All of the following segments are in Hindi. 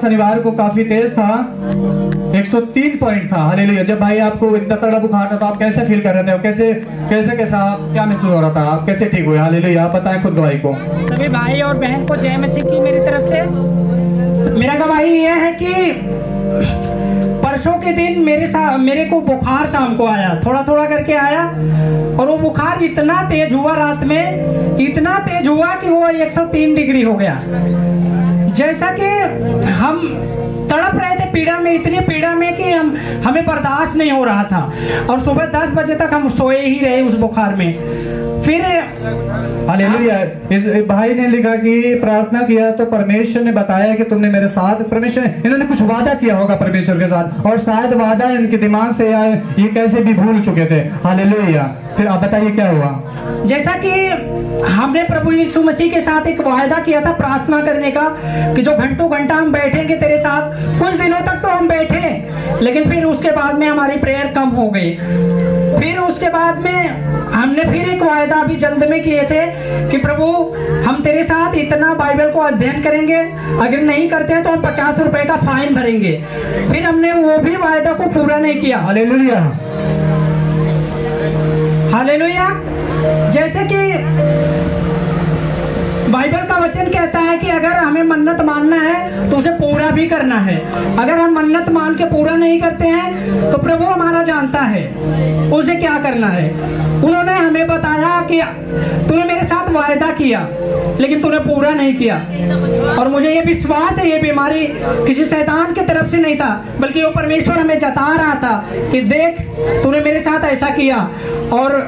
शनिवार को काफी तेज था, 103 पॉइंट था। हालेलुया। जब भाई आपको इतना तगड़ा बुखार था तो आप कैसे फील कर रहे थे? कैसे कैसे कैसा क्या महसूस हो रहा था? आप कैसे ठीक हुए? हालेलुया। आप बताएं खुद गवाही को। सभी भाई और बहन को जय मसीह की मेरी तरफ से। मेरा गवाही यह है कि परसों के दिन मेरे को बुखार शाम को आया, थोड़ा थोड़ा करके आया, और वो बुखार इतना तेज हुआ रात में, इतना तेज हुआ कि वो 103 डिग्री हो गया। जैसा कि हम तड़प रहे थे पीड़ा में, इतनी पीड़ा में कि हमें बर्दाश्त नहीं हो रहा था, और सुबह 10 बजे तक हम सोए ही रहे उस बुखार में। फिर हालेलुया। इस भाई ने लिखा कि प्रार्थना किया तो परमेश्वर ने बताया कि तुमने मेरे साथ, परमेश्वर इन्होंने कुछ वादा किया होगा परमेश्वर के साथ, और शायद वादा इनके दिमाग से या ये कैसे भी भूल चुके थे। हालेलुया। फिर आप बताइए क्या हुआ? जैसा कि हमने प्रभु यीशु मसीह के साथ एक वायदा किया था प्रार्थना करने का, कि जो घंटों घंटा हम बैठेंगे तेरे साथ। कुछ दिनों तक तो हम बैठे, लेकिन फिर उसके बाद में हमारी प्रेयर कम हो गई। फिर उसके बाद में हमने फिर एक वायदा अभी जल्द में किए थे कि प्रभु हम तेरे साथ इतना बाइबल को अध्ययन करेंगे, अगर नहीं करते हैं तो हम 50 रुपए का फाइन भरेंगे। फिर हमने वो भी वायदा को पूरा नहीं किया। हालेलुया। हालेलुया। जैसे कि बाइबल का वचन कहता है कि अगर हमें मन्नत मानना है तो उसे पूरा भी करना है। अगर हम मन्नत मान के पूरा नहीं करते हैं तो प्रभु हमारा जानता है उसे क्या करना है। उन्होंने हमें बताया कि तूने मेरे साथ वायदा किया लेकिन तूने पूरा नहीं किया, और मुझे ये विश्वास है ये बीमारी किसी शैतान की तरफ से नहीं था, बल्कि वो परमेश्वर हमें जता रहा था कि देख तूने मेरे साथ ऐसा किया, और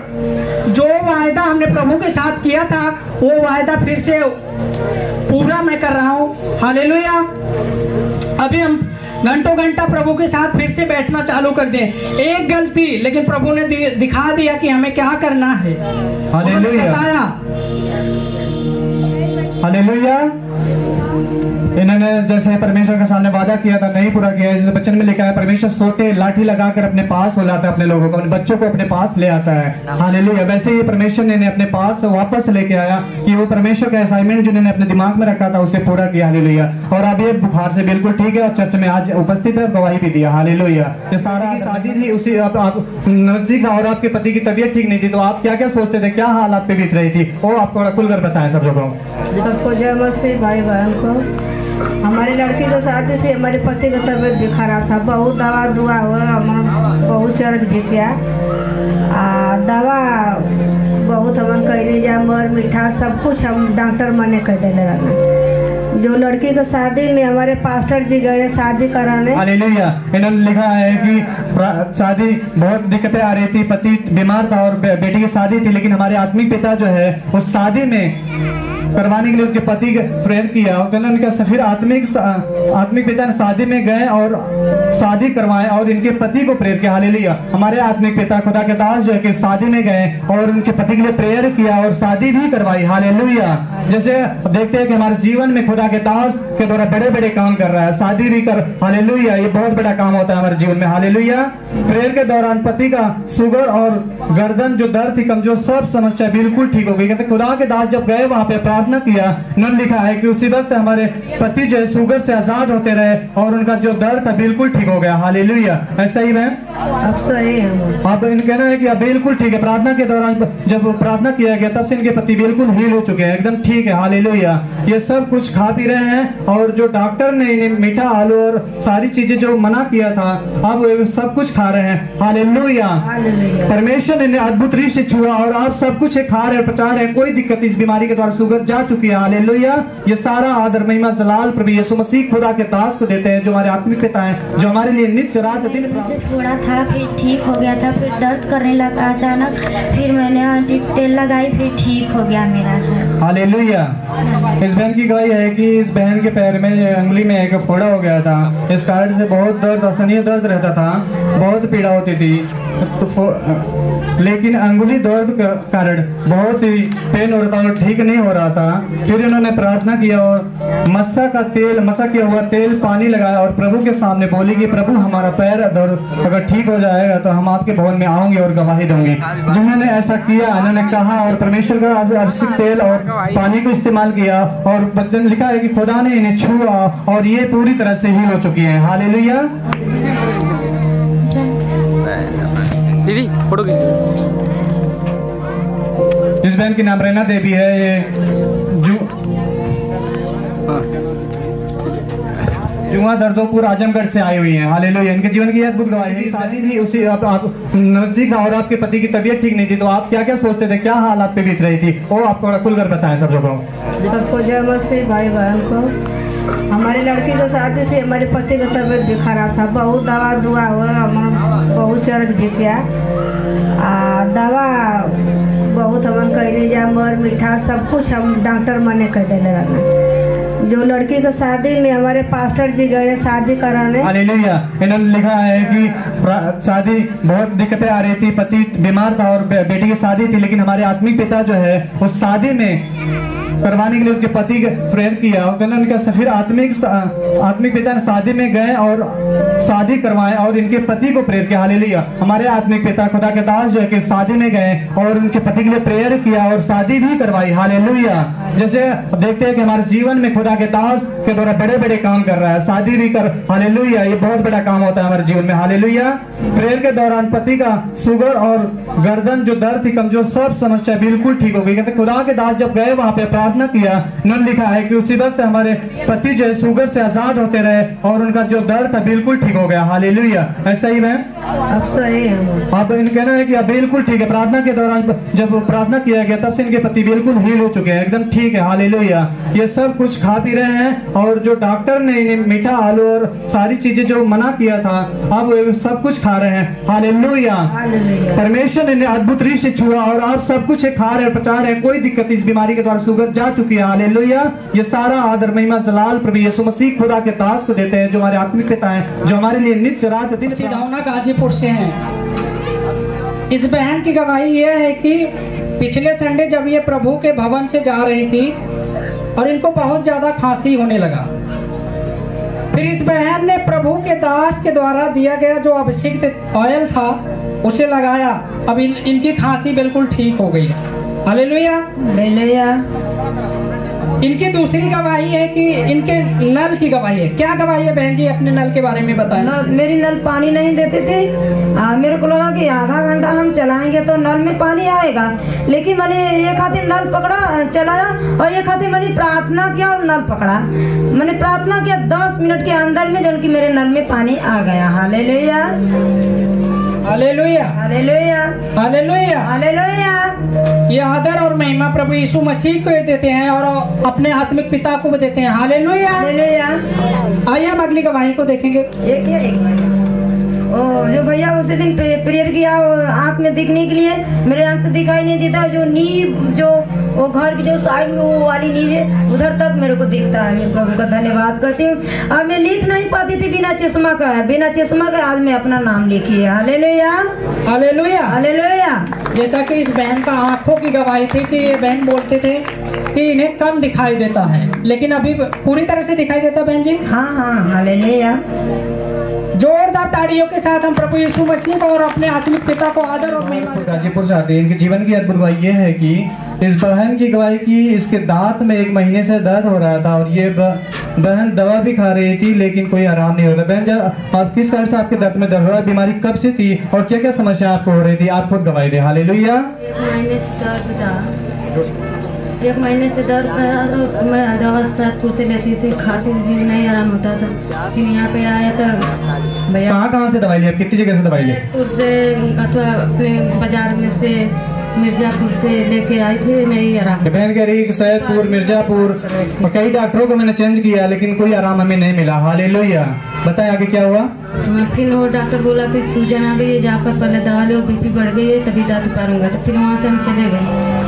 जो वायदा हमने प्रभु के साथ किया था वो वायदा फिर से पूरा मैं कर रहा हूँ। हालेलुया। अभी हम घंटों घंटा प्रभु के साथ फिर से बैठना चालू कर दें। एक गलती, लेकिन प्रभु ने दिखा दिया कि हमें क्या करना है। हालेलुया। हालेलुया। इन्होंने जैसे परमेश्वर के सामने वादा किया था नहीं पूरा किया। जैसे वचन में लिखा है परमेश्वर सोटे लाठी लगाकर अपने पास बुलाता है अपने लोगों को, अपने बच्चों को अपने पास ले आता है। हालेलुया। वैसे ही परमेश्वर ने अपने पास वापस लेके आया कि वो परमेश्वर का असाइनमेंट जिन्होंने अपने दिमाग में रखा था उसे पूरा किया। हालेलुया। और अब ये बुखार से बिल्कुल ठीक है और चर्च में आज उपस्थित है, गवाही भी दिया। हालेलुया। ये सारा शादी थी उसी आप नजदीक और आपके पति की तबीयत ठीक नहीं थी, तो आप क्या क्या सोचते थे, क्या हाल आप पे बीत रही थी, वो आप थोड़ा खुलकर बताएं सब लोगों को। सबको जय मसीह भाई बहन को। हमारी लड़की की शादी थी, हमारे पति की तबीयत भी खराब था, बहुत दवा दुआ हुआ, बहुत चर्च भी किया, दवा बहुत हमन कैले जा, मर मीठा सब कुछ हम डॉक्टर मने कह दिले रहना। जो लड़की की शादी में हमारे पास्टर जी गए शादी कराने। हालेलुया। इन्होंने लिखा है कि शादी बहुत दिक्कतें आ रही थी, पति बीमार था और बेटी की शादी थी, लेकिन हमारे आत्मिक पिता जो है उस शादी में करवाने के लिए उनके पति प्रेयर किया। उनका फिर आत्मिक पिता ने शादी में गए और शादी करवाए और इनके पति को प्रेयर किया। हालेलुया। हमारे आत्मिक पिता खुदा के दास जो है कि शादी में गए और उनके पति के लिए प्रेयर किया और शादी भी करवाई। हालेलुया। जैसे देखते हैं कि हमारे जीवन में खुदा के दास के द्वारा बड़े बड़े काम कर रहा है, शादी भी कर। हालेलुया। ये बहुत बड़ा काम होता है हमारे जीवन में। हालेलुया। प्रेयर के दौरान पति का शुगर और गर्दन जो दर्द थी, कमजोर, सब समस्या बिल्कुल ठीक हो गई। कहते खुदा के दास जब गए वहां पे प्रार्थना किया, उन्होंने लिखा है कि उसी वक्त हमारे पति जो है शुगर से आजाद होते रहे और उनका जो दर्द था बिल्कुल ठीक हो गया। हालेलुया। ऐसा ही है अब सही है। आप इनका कहना है कि अब बिल्कुल ठीक है। प्रार्थना के दौरान जब प्रार्थना किया गया तब से इनके पति बिल्कुल हील हो चुके हैं, एकदम ठीक है। हालेलुया। ये सब कुछ खा पी रहे हैं और जो डॉक्टर ने इन्हें मीठा आलू और सारी चीजें जो मना किया था अब सब कुछ खा रहे हैं। हालेलुया। परमेश्वर ने अद्भुत रीति से छुआ और आप सब कुछ खा रहे हैं, पचा रहे हैं, कोई दिक्कत इस बीमारी के द्वारा शुगर जा चुकी है। हालेलुया। ये सारा आदर महिमा जलाल प्रभु यीशु मसीह खुदा के दास को देते हैं जो हमारे आत्मिक पिता हैं, जो हमारे लिए नित्य रात दिन थोड़ा था, फिर ठीक हो गया था, फिर दर्द करने लगा अचानक, फिर मैंने तेल लगाई, फिर ठीक हो गया मेरा सर। हालेलुया। इस बहन की गवाही है कि इस बहन के पैर में अंगुली में एक फोड़ा हो गया था, इस कारण से बहुत दर्द असहनीय दर्द रहता था। बहुत पीड़ा होती थी, लेकिन अंगुली दर्द के कारण बहुत ही पेन हो रहा था और ठीक नहीं हो रहा था। फिर इन्होंने प्रार्थना किया और मसा किया हुआ तेल पानी लगाया और प्रभु के सामने बोली कि प्रभु हमारा पैर दर्द अगर ठीक हो जाएगा तो हम आपके भवन में आऊंगे और गवाही दूंगी। जिन्होंने ऐसा किया, इन्होंने कहा और परमेश्वर का अभिषेक तेल और पानी को इस्तेमाल किया और वचन लिखा है कि खुदा ने इन्हें छुआ और ये पूरी तरह से हील हो चुकी हैं। हालेलुया। दीदी फोटो खींच। इस बहन की नाम रैना देवी है। ये जुआ दर्दोपुर आजमगढ़ से आई हुई हैं। हालेलुया। इनके जीवन की अद्भुत गवाही है। शादी थी उसी आप नजदीक था और आपके पति की तबीयत ठीक नहीं थी, तो आप क्या क्या सोचते थे, क्या हाल आप पे बीत रही थी, वो आप थोड़ा खुलकर बताएं सब लोगों को। सबको जय मसीह भाई बहन को। हमारी लड़की की शादी थी, हमारे पति का तबीयत भी खराब था, बहुत दवा दुआ हुआ, बहुत चरक जीतिया दवा बहुत हमन कहले जा मर मीठा सब कुछ हम डॉक्टर मने कह दिले रहना। जो लड़की का शादी में हमारे पास्टर जी गए शादी कराने। हालेलुया। इन्होंने लिखा है कि शादी बहुत दिक्कतें आ रही थी, पति बीमार था और बेटी की शादी थी, लेकिन हमारे आत्मिक पिता जो है उस शादी में करवाने के लिए उनके पति के प्रेयर किया और उनका फिर आत्मिक पिता ने शादी में गए और शादी करवाए और इनके पति को प्रेयर किया। हालेलुया। हमारे आत्मिक पिता खुदा के दास जो है कि शादी में गए और उनके पति के लिए प्रेयर किया और शादी भी करवाई। हालेलुया। जैसे देखते हैं कि हमारे जीवन में खुदा के दास के द्वारा बड़े बड़े काम कर रहा है, शादी भी कर। हालेलुया। ये बहुत बड़ा काम होता है हमारे जीवन में। हालेलुया। प्रेयर के दौरान पति का शुगर और गर्दन जो दर्द थी, कमजोर, सब समस्या बिल्कुल ठीक हो गई। कहते खुदा के दास जब गए वहां पे प्रार्थना किया, उन्होंने लिखा है कि उसी वक्त हमारे पति जो है शुगर से आजाद होते रहे और उनका जो दर्द था बिल्कुल ठीक हो गया। हालेलुया। ऐसा ही है। अब सही है। आप इनका कहना है कि अब बिल्कुल ठीक है। प्रार्थना के दौरान जब प्रार्थना किया गया तब से इनके पति बिल्कुल हील हो चुके हैं, एकदम ठीक है। हालेलुया। ये सब कुछ खा पी रहे हैं और जो डॉक्टर ने इन्हें मीठा आलू और सारी चीजें जो मना किया था अब सब कुछ खा रहे हैं। हालेलुया। परमेश्वर ने अद्भुत रीति से छुआ और आप सब कुछ खा रहे हैं, पचा रहे हैं, कोई दिक्कत इस बीमारी के द्वारा शुगर जा चुकी है। हालेलुया। ये सारा आदर महिमा जलाल प्रभु यीशु मसीह खुदा के दास को देते हैं जो हमारे आत्मिक पिता हैं, जो हमारे लिए नित्य रात दिन। सिधावना गाजीपुर से हैं। इस बहन की गवाही यह है कि पिछले संडे जब ये प्रभु के भवन से जा रही थी और इनको बहुत ज्यादा खांसी होने लगा, फिर इस बहन ने प्रभु के दास के द्वारा दिया गया जो अभिषेक ऑयल था उसे लगाया। अब इनकी खांसी बिल्कुल ठीक हो गई है। हालेलुया। हालेलुया। इनकी दूसरी गवाही है कि इनके नल की गवाही है। क्या गवाही है बहन जी, अपने नल के बारे में बताएं। मेरी नल पानी नहीं देती थी। मेरे को लगा कि आधा घंटा हम चलाएंगे तो नल में पानी आएगा, लेकिन मैंने एक हाथी नल पकड़ा चलाया और एक हाथी मैंने प्रार्थना किया और नल पकड़ा। मैंने प्रार्थना किया 10 मिनट के अंदर में जो कि मेरे नल में पानी आ गया। Hallelujah. Hallelujah. Hallelujah. Hallelujah. Hallelujah. ये आदर और महिमा प्रभु यीशु मसीह को देते हैं और अपने आत्मिक पिता को भी देते हैं। हालेलुया। हालेलुया। आइए हम अगली गवाही को देखेंगे। एक जो भैया उसी दिन प्रेयर किया आँख में दिखने के लिए, मेरे आँख से दिखाई नहीं देता। जो नींव जो वो घर की जो साइड में वो वाली नींव है उधर तक मेरे को दिखता है। मैं प्रभु का धन्यवाद करती हूँ। अब मैं लिख नहीं पाती थी बिना चश्मा का, बिना चश्मा का आज मैं अपना नाम लिखी है। हालेलुया। हालेलुया। हालेलुया। जैसा कि इस बहन का आंखों की गवाही थी कि ये बहन बोलते थे कि इन्हें कम दिखाई देता है, लेकिन अभी पूरी तरह से दिखाई देता। बहन जी हाँ हाँ। हालेलुया। जोरदार ताड़ियों के साथ हम प्रभु यीशु मसीह को और अपने आत्मिक पिता को आदर और महिमा। गाजीपुर से आते हैं। इनके जीवन की अद्भुत गवाही ये है कि इस बहन की गवाही की इसके दांत में 1 महीने से दर्द हो रहा था और ये बहन दवा भी खा रही थी लेकिन कोई आराम नहीं होता। बहन जब आप किस कारण से आपके दांत में दर्द हो रहा है, बीमारी कब से थी और क्या क्या समस्या आपको हो रही थी, आप खुद गवाही दे। हालेलुया। 1 महीने से दर्द मैं दवा सातपुर से लेती थी, खाती थी, नहीं आराम होता था। फिर यहाँ पे आया तो भैया कहाँ से दवाई ली, आप कितनी जगह से दवाई ली? से अथवा बाजार में से मिर्जापुर से लेके आई थी, नहीं आराम। बहन कह रही सैदपुर, मिर्जापुर कई डॉक्टरों को मैंने चेंज किया लेकिन कोई आराम हमें नहीं मिला। हालेलुया। बताए आगे क्या हुआ? फिर वो डॉक्टर बोला कि सूजन आ गई है, जाकर पहले दवा लो, बीपी बढ़ गई है तभी दांत उतारूंगा। तो फिर वहाँ से हम चले गए,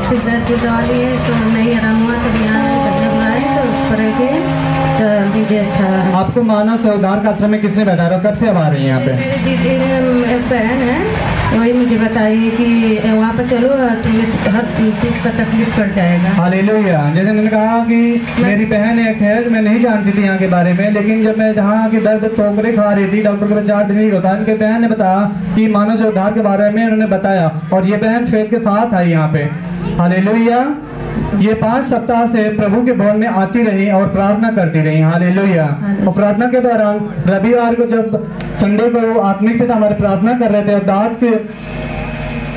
फिर सैदपुर दवा लिए तो नहीं आराम हुआ। तब यहाँ जब आए तो करे थे तो दीदी अच्छा है। आपको मानव से उद्धार का आश्रम में किसने बताया? कब से अब आ रही हैं यहाँ पे? मेरी दीदी एक बहन है, वही मुझे बताइए कि वहाँ पर चलो तुम्हें हर चीज़ का तकलीफ कर जाएगा। हालेलुया। जैसे मैंने कहा कि मेरी बहन एक है, मैं नहीं जानती थी यहाँ के बारे में, लेकिन जब मैं जहाँ की दर्द ठोकरे खा रही थी, डॉक्टर के पास 4 दिन ही होता है, उनके बहन ने बताया कि मानव से उद्धार के बारे में उन्होंने बताया, और ये बहन फेथ के साथ आई यहाँ पे। हालेलुया। ये 5 सप्ताह से प्रभु के भवन में आती रही और प्रार्थना करती रही। हालेलुया। और प्रार्थना के दौरान रविवार को, जब संडे को आत्मिक पिता हमारे प्रार्थना कर रहे थे और दांत के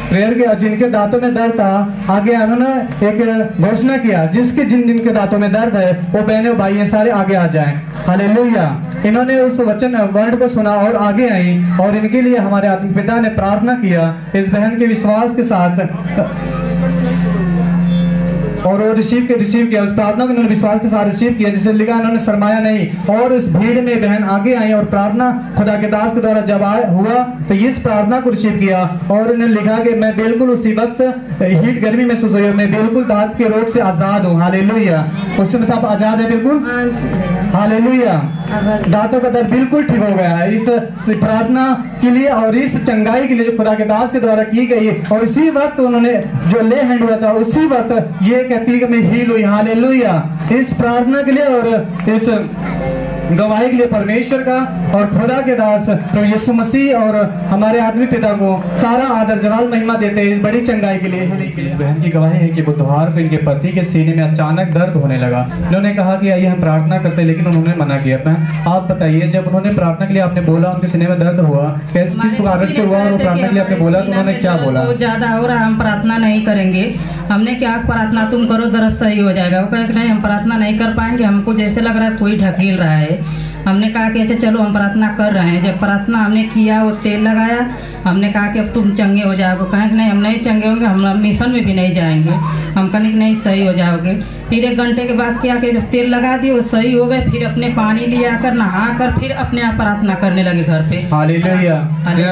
प्रेयर के, जिनके दांतों में दर्द था, आगे उन्होंने एक घोषणा किया, जिसके जिनके दांतों में दर्द है वो बहने भाई सारे आगे आ जाएं। हालेलुया। इन्होंने उस वचन वर्ड को सुना और आगे आई, और इनके लिए हमारे आत्मिक पिता ने प्रार्थना किया इस बहन के विश्वास के साथ, और वो रिसीव किया। उस प्रार्थना को इन्होंने विश्वास के साथ रिसीव किया, जिसे लिखा इन्होंने शर्माया नहीं। और इस भीड़ में बहन आगे आई और प्रार्थना खुदा के दास के द्वारा जब हुआ तो इस प्रार्थना को रिसीव किया, और इन्होंने लिखा कि मैं बिल्कुल उसी वक्त हीट गर्मी महसूस हुई, मैं बिल्कुल दांत के रोग से आजाद हूँ। हालेलुया। उससे सब आजाद है बिल्कुल। हालेलुया। दांतों का दर्द बिल्कुल ठीक हो गया है इस प्रार्थना के लिए और इस चंगाई के लिए जो खुदा के दास के द्वारा की गई। और इसी वक्त उन्होंने जो ले हैंड हुआ था, उसी वक्त ये कहती है कि मैं हील हुई। हालेलुया। इस प्रार्थना के लिए और इस गवाही के लिए परमेश्वर का और खुदा के दास तो यीशु मसीह और हमारे आत्मिक पिता को सारा आदर जलाल महिमा देते हैं इस बड़ी चंगाई के लिए। बहन की गवाही है कि बुधवार को इनके पति के सीने में अचानक दर्द होने लगा। इन्होंने कहा कि आइए हम प्रार्थना करते हैं, लेकिन उन्होंने मना किया। आप बताइए, जब उन्होंने प्रार्थना के लिए आपने बोला उनके सीने में दर्द हुआ, कैसे किस कारण से हुआ, और प्रार्थना के लिए आपने बोला तो उन्होंने क्या बोला? बहुत ज्यादा हो रहा, हम प्रार्थना नहीं करेंगे। हमने क्या प्रार्थना तुम करो, दर्द सही हो जाएगा। वो कहे नहीं, हम प्रार्थना नहीं कर पाएंगे, हमको जैसे लग रहा है कोई ढकेल रहा है। हमने कहा कि ऐसे चलो हम प्रार्थना कर रहे हैं। जब प्रार्थना हमने किया, वो तेल लगाया, हमने कहा कि अब तुम चंगे हो जाओगे। कहें कि नहीं, हम नहीं चंगे होंगे, हम मिशन में भी नहीं जाएंगे। हम कहें कि नहीं, सही हो जाओगे। फिर 1 घंटे के बाद क्या कि जब तेल लगा दिए, वो सही हो गए। फिर अपने पानी लिया कर, नहा कर, फिर अपने आप प्रार्थना करने लगे घर पे। हालेलुया।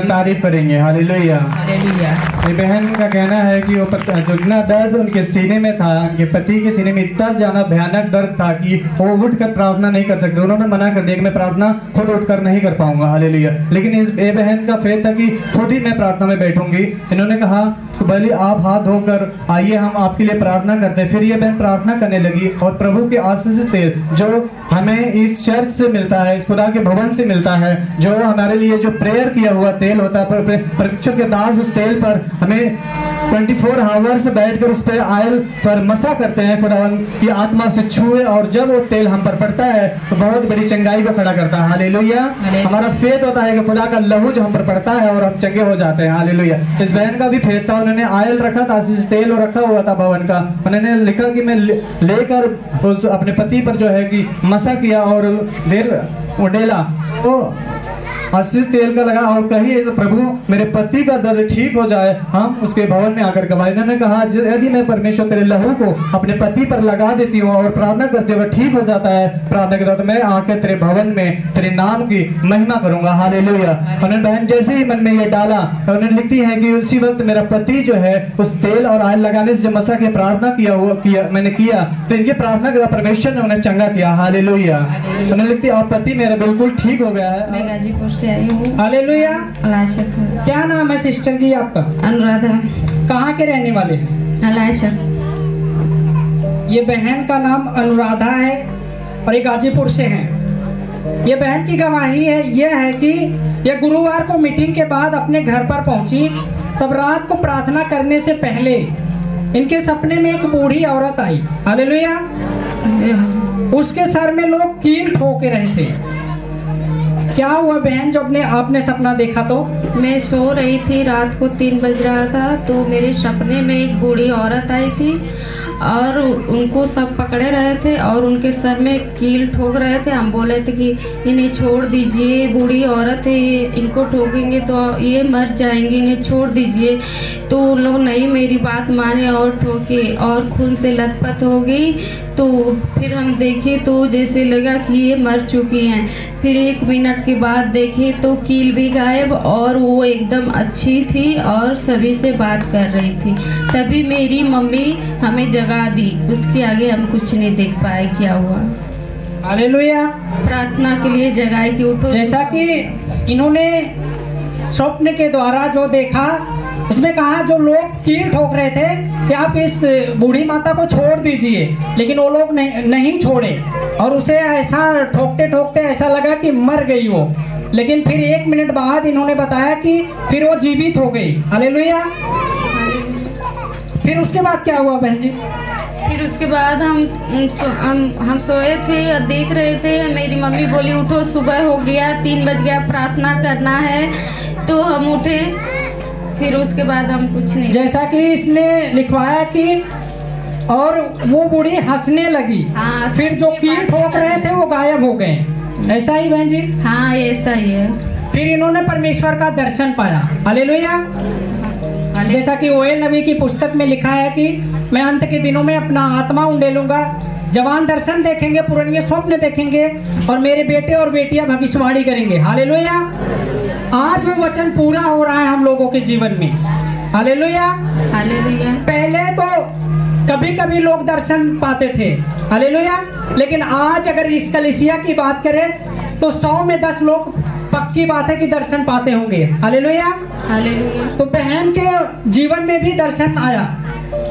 तारीफ करेंगे। हालेलुया। हालेलुया। ये बहन का कहना है कि वो जो इतना दर्द उनके सीने में था, उनके पति के सीने में इतना ज्यादा भयानक दर्द था कि वो उठकर प्रार्थना नहीं कर सकते। उन्होंने मना कर दिया, मैं प्रार्थना खुद उठकर नहीं कर पाऊंगा। हालेलुया। लेकिन इस बहन का फेथ था कि खुद ही मैं प्रार्थना में बैठूंगी। इन्होंने कहा भले आप हाथ धोकर आइए, हम आपके लिए प्रार्थना करते हैं। फिर ये बहन प्रार्थना करने लगी, और प्रभु के आशीष तेल जो हमें इस चर्च से मिलता है, इस खुदा के भवन से मिलता है, जो हमारे लिए जो प्रेयर किया हुआ तेल होता है, परमेश्वर के दास उस तेल पर हमें 24 आवर्स बैठकर उस पर आयल पर मसा करते हैं, खुदावन की आत्मा से छुए, और जब वो तेल हम पर पड़ता है तो बहुत बड़ी चंगाई को खड़ा करता है। हालेलुया। हमारा फेथ होता है कि खुदा का लहू जो हम पर पड़ता है और हम चंगे हो जाते हैं। हालेलुया। इस बहन का भी फेथ था, उन्होंने आयल रखा था, तेल रखा हुआ था भवन का। उन्होंने लिखा कि मैं लेकर उस अपने पति पर जो है कि मसा किया और डेला तो आशीष तेल का लगा, और कहिए तो प्रभु मेरे पति का दर्द ठीक हो जाए, हम उसके भवन में आकर गवाही। इन्होंने कहा यदि मैं परमेश्वर तेरे लहू को अपने पति पर लगा देती हूँ और प्रार्थना करते हुए ठीक हो जाता है प्रार्थना के दौरान, तो मैं आकर तेरे भवन में तेरे नाम की महिमा करूंगा। हालेलुया। उन्होंने बहन जैसे ही मन में ये डाला, उन्होंने लिखती है कि उसी वक्त मेरा पति जो है उस तेल और आयल लगाने से मसा की प्रार्थना मैंने किया, तो इनकी प्रार्थना के बाद परमेश्वर ने उन्हें चंगा किया। हालेलुया। उन्होंने लिखती है पति मेरा बिल्कुल ठीक हो गया है। मैं गाजीपुर से आई हूँ। हालेलुया। अलायचक। क्या नाम है सिस्टर जी आपका? अनुराधा। कहाँ के रहने वाले? अलायचक। ये बहन का नाम अनुराधा है और ये गाजीपुर से है। ये बहन की गवाही है, यह है कि ये गुरुवार को मीटिंग के बाद अपने घर पर पहुंची, तब रात को प्रार्थना करने से पहले इनके सपने में एक बूढ़ी औरत आई। हालेलुया। उसके सर में लोग कील ठोक रहे थे। क्या हुआ बहन जब आपने सपना देखा? तो मैं सो रही थी, रात को 3 बज रहा था, तो मेरे सपने में एक बूढ़ी औरत आई थी और उनको सब पकड़े रहे थे और उनके सर में कील ठोक रहे थे। हम बोले थे कि इन्हें छोड़ दीजिए, बूढ़ी औरत है, इनको ठोकेंगे तो ये मर जाएंगे, इन्हें छोड़ दीजिए। तो उन लोग नहीं मेरी बात माने और ठोके और खून से लथपथ हो गई। तो फिर हम देखे तो जैसे लगा कि ये मर चुकी हैं। फिर 1 मिनट के बाद देखे तो कील भी गायब और वो एकदम अच्छी थी और सभी से बात कर रही थी। तभी मेरी मम्मी हमें जगा दी, उसके आगे हम कुछ नहीं देख पाए क्या हुआ। हालेलुया। प्रार्थना के लिए जगाए कि उठो। जैसा कि इन्होंने स्वप्न के द्वारा जो देखा, उसमें कहा जो लोग कील ठोक रहे थे कि आप इस बूढ़ी माता को छोड़ दीजिए, लेकिन वो लोग नहीं छोड़े और उसे ऐसा ठोकते ठोकते ऐसा लगा कि मर गई वो। लेकिन फिर 1 मिनट बाद इन्होंने बताया कि फिर वो जीवित हो गई। हालेलुया। फिर उसके बाद क्या हुआ बहन जी? फिर उसके बाद हम सोए थे और देख रहे थे। मेरी मम्मी बोली उठो, सुबह हो गया, 3 बज गया, प्रार्थना करना है। तो हम उठे। फिर उसके बाद हम कुछ नहीं। जैसा कि इसने लिखवाया कि और वो बूढ़ी हंसने लगी। हाँ, फिर जो कील ठोक रहे थे वो गायब हो गए। ऐसा ही बहन जी? हाँ, ऐसा ही है। फिर इन्होंने परमेश्वर का दर्शन पाया। हालेलुया। जैसा कि ओएल नबी की पुस्तक में लिखा है कि मैं अंत के दिनों में अपना आत्मा उंडेलूंगा, जवान दर्शन देखेंगे, पुराने स्वप्न देखेंगे और मेरे बेटे और बेटियां भविष्यवाणी करेंगे। हालेलुया। आज वो वचन पूरा हो रहा है हम लोगों के जीवन में। हालेलुया। हालेलुया। पहले तो कभी कभी लोग दर्शन पाते थे। हालेलुया। लेकिन आज अगर इस कलीसिया की बात करें तो 100 में 10 लोग पक्की बात है कि दर्शन पाते होंगे। हालेलुया। हालेलुया। तो बहन के जीवन में भी दर्शन आया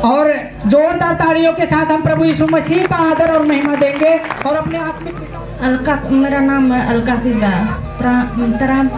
और जोरदार तालियों के साथ हम प्रभु यीशु मसीह का आदर और महिमा देंगे और अपने आत्मिक। अलका, मेरा नाम है अलका फिदा,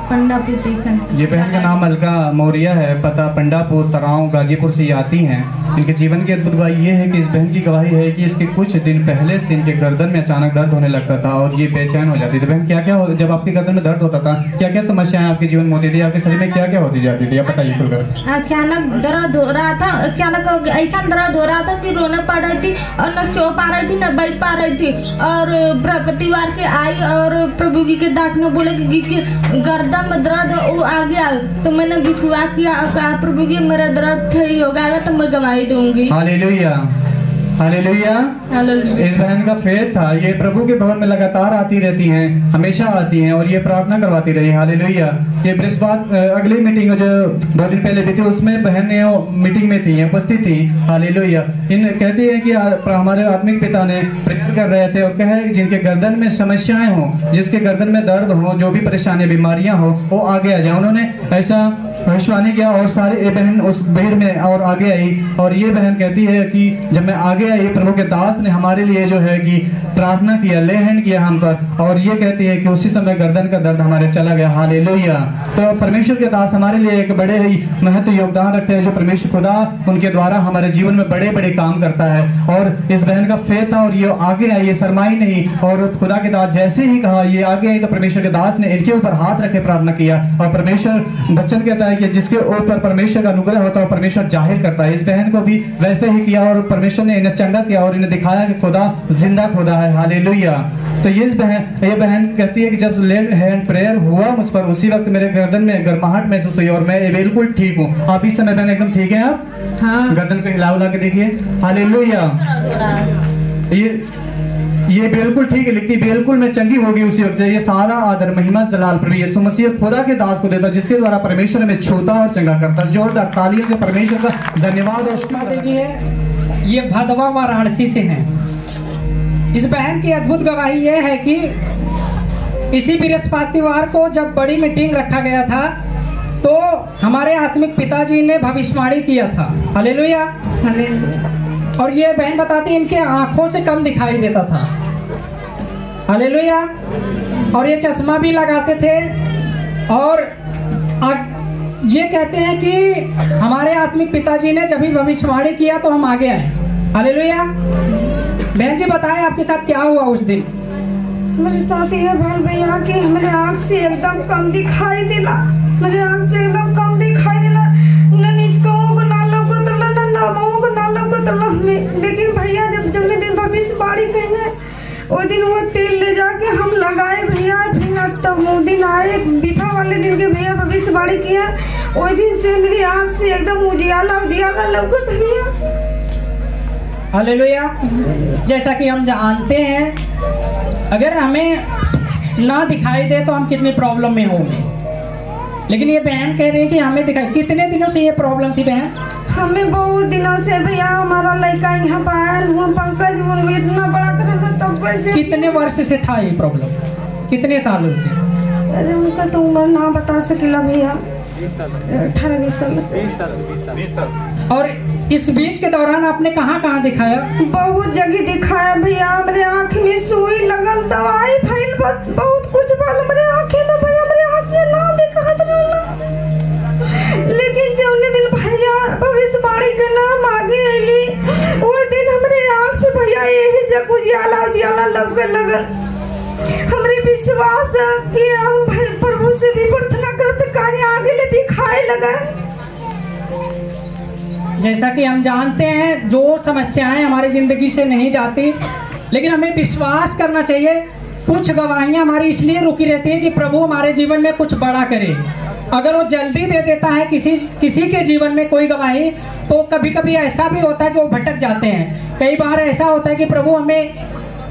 पंडापुर। ये बहन का नाम अलका मौर्य है, पता पंडापुर तराव गाजीपुर से आती हैं। इनके जीवन की अद्भुत गवाही ये है कि इस बहन की गवाही है कि इसके कुछ दिन पहले से इनके गर्दन में अचानक दर्द होने लगता था और ये बेचैन हो जाती थी। बहन क्या क्या जब आपके गर्दन में दर्द होता था क्या क्या समस्याएं आपके जीवन में होती थी, आपके शरीर में क्या क्या होती जाती थी, आप बताइए खुलकर। अचानक दर्द हो रहा था, अचानक ऐसा दर्द हो रहा था कि रोने पड़ रही थी और न सो पा रही थी न बैठ पा रही थी। और बृहस्पतिवार के आई और प्रभु जी के दास में बोले कि गर्दन में दर्द वो आ गया। तो मैंने विश्वास किया, कहा प्रभु जी मेरा दर्द सही हो गया तो मैं गवाही दूंगी। हालेलुया। हालेलुया। इस बहन का फेथ था, ये प्रभु के भवन में लगातार आती रहती हैं, हमेशा आती हैं और ये प्रार्थना करवाती रही। हालेलुया। ये बृहस्पति अगली मीटिंग जो 2 दिन पहले भी थी उसमें बहन मीटिंग में थी, उपस्थित थी। हालेलुया। इन कहती है कि हमारे आत्मिक पिता ने प्रेयर कर रहे थे और कहे जिनके गर्दन में समस्याएं हो, जिसके गर्दन में दर्द हो, जो भी परेशानी बीमारियां हो वो आगे आ जाए। उन्होंने ऐसा भविष्यवाणी किया और सारे ये बहन उस भीड़ में और आगे आई और ये बहन कहती है कि जब मैं आगे आई प्रभु के दास ने हमारे लिए जो है कि प्रार्थना किया, ले हैंड किया हम पर और ये कहती है कि उसी समय गर्दन का दर्द हमारे चला गया। हालेलुया। तो परमेश्वर के दास हमारे लिए एक बड़े ही महत्व योगदान रखते हैं, जो परमेश्वर खुदा उनके द्वारा हमारे जीवन में बड़े बड़े काम करता है। और इस बहन का फेथ था और ये आगे आई, ये शर्माई नहीं और खुदा के दास जैसे ही कहा ये आगे आई तो परमेश्वर के दास ने इनके ऊपर हाथ रखे प्रार्थना किया और परमेश्वर वचन कहता है कि जिसके ऊपर परमेश्वर का अनुग्रह होता है परमेश्वर जाहिर करता है। इस बहन को भी वैसे ही किया और परमेश्वर ने इन्हें चंगा किया और इन्हें दिखाया कि खुदा जिंदा खुदा है। हालेलुया। तो ये बहन कहती है कि जब लेड हैंड प्रेयर हुआ मुझ पर उसी वक्त मेरे गर्दन में गर्माहट महसूस हुई और मैं बिल्कुल ठीक हूँ। आप इस समय बहन एकदम ठीक है? आप हाँ। गर्दन को हिला उला के देखिए। हालेलुया। ये बिल्कुल ठीक है, लिखती बिल्कुल मैं चंगी होगी उसी वक्त। ये सारा आदर महिमा जलाल प्रभु यीशु मसीह खुदा के दास को देता जिसके द्वारा परमेश्वर में छूता और चंगा करता। जोरदार तालियों से परमेश्वर का धन्यवाद और देखिए ये भदवा वाराणसी से हैं। इस बहन की अद्भुत गवाही ये है कि इसी बृहस्पतिवार को जब बड़ी मीटिंग रखा गया था तो हमारे आत्मिक पिताजी ने भविष्यवाणी किया था। हालेलुया। और ये बहन बताती इनके आंखों से कम दिखाई देता था। हालेलुया। और ये चश्मा भी लगाते थे और ये कहते हैं कि हमारे आत्मिक पिताजी ने जब भी भविष्यवाणी किया तो हम आगे आए। हालेलुया। बहन जी बताएं आपके साथ क्या हुआ उस दिन? मेरे साथ ये बहन भैया कि मेरे आँख से एकदम कम दिखाई दिला, मेरे आँख से एकदम कम दिखाई दिला, न नीचकों को ना लोगों तला न नामों को ना लोगों तला में। लेकिन भैया जब जब दिन भविष्यवाणी कही है वो दिन वो तेल ले जाके हम लगाए भैया। फिर तब वो दिन आए विवाह वाले दिन के भैया भविष्यवाणी किया। वो दिन से मेरी आँख से एकदम उजियाला उजियाला लोगों भैया। हालेलुया। जैसा कि हम जानते हैं अगर हमें ना दिखाई दे तो हम कितनी प्रॉब्लम में होंगे, लेकिन ये बहन कह रही है कि हमें दिखाई। कितने दिनों से ये प्रॉब्लम थी बहन? हमें बहुत दिनों से भैया हमारा लड़का यहाँ पर आया हुआ पंकज इतना बड़ा तब कैसे कितने वर्ष से था ये प्रॉब्लम, कितने सालों से? अरे उनका तो उम्र ना बता सकेला भैया, 18-20 साल। और इस बीच के दौरान आपने कहाँ कहाँ दिखाया? बहुत जगह दिखाया भैया, मेरे आँख में सुई लगल, दवाई फैल, बहुत कुछ भल मेरे आँखें में भैया, मेरे आँख से ना दिखात रहला। लेकिन जौन दिन भैया भविष्यवाणी के नाम आगे अली, वो दिन हमरे आँख से भैया यही जग उजियाला उजियाला लगने लगल। हमरे विश्वास कि हम प्रभु से भी प्रार्थना करते कार्य आगे ले दिखाए लगा। जैसा कि हम जानते हैं जो समस्याएं हमारी जिंदगी से नहीं जाती, लेकिन हमें विश्वास करना चाहिए। कुछ गवाहियां हमारी इसलिए रुकी रहती है कि प्रभु हमारे जीवन में कुछ बड़ा करे। अगर वो जल्दी दे देता है किसी के जीवन में कोई गवाही, तो कभी कभी ऐसा भी होता है कि वो भटक जाते हैं। कई बार ऐसा होता है कि प्रभु हमें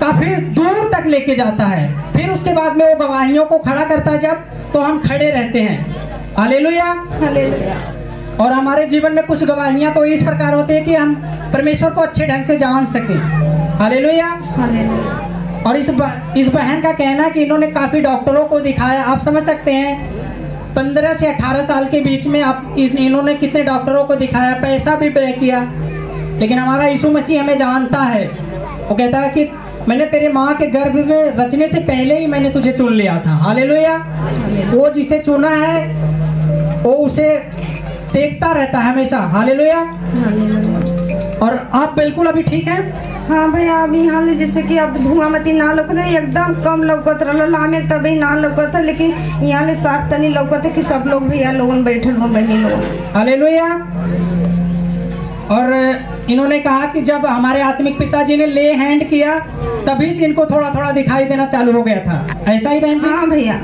काफी दूर तक लेके जाता है, फिर उसके बाद में वो गवाहियों को खड़ा करता है जब, तो हम खड़े रहते हैं। Hallelujah, hallelujah. और हमारे जीवन में कुछ गवाहियां तो इस प्रकार होती है कि हम परमेश्वर को अच्छे ढंग से जान सके। Hallelujah, hallelujah. और इस बहन का कहना है कि इन्होंने काफी डॉक्टरों को दिखाया। आप समझ सकते हैं 15 से 18 साल के बीच में इन्होंने कितने डॉक्टरों को दिखाया, पैसा भी व्यय किया, लेकिन हमारा यीशु मसीह हमें जानता है। वो कहता है कि मैंने तेरे माँ के गर्भ में रचने से पहले ही मैंने तुझे चुन लिया था। हालेलुया। वो जिसे चुना है वो उसे देखता रहता है हमेशा। हालेलुया। और आप बिल्कुल अभी ठीक हैं? हाँ भैया, अभी यहाँ जैसे कि अब धुआं मती ना लौकत है, एकदम कम लौकत रहा हमें, तभी ना लौकत है, लेकिन यहाँ साफ तनी लौकत है कि सब लोग भैया लोगन बैठल हो बहनी लोग। हालेलुया। और इन्होंने कहा कि जब हमारे आत्मिक पिताजी ने ले हैंड किया तभी से इनको थोड़ा थोड़ा दिखाई देना चालू हो गया था। ऐसा ही बहन जी? हाँ भैया।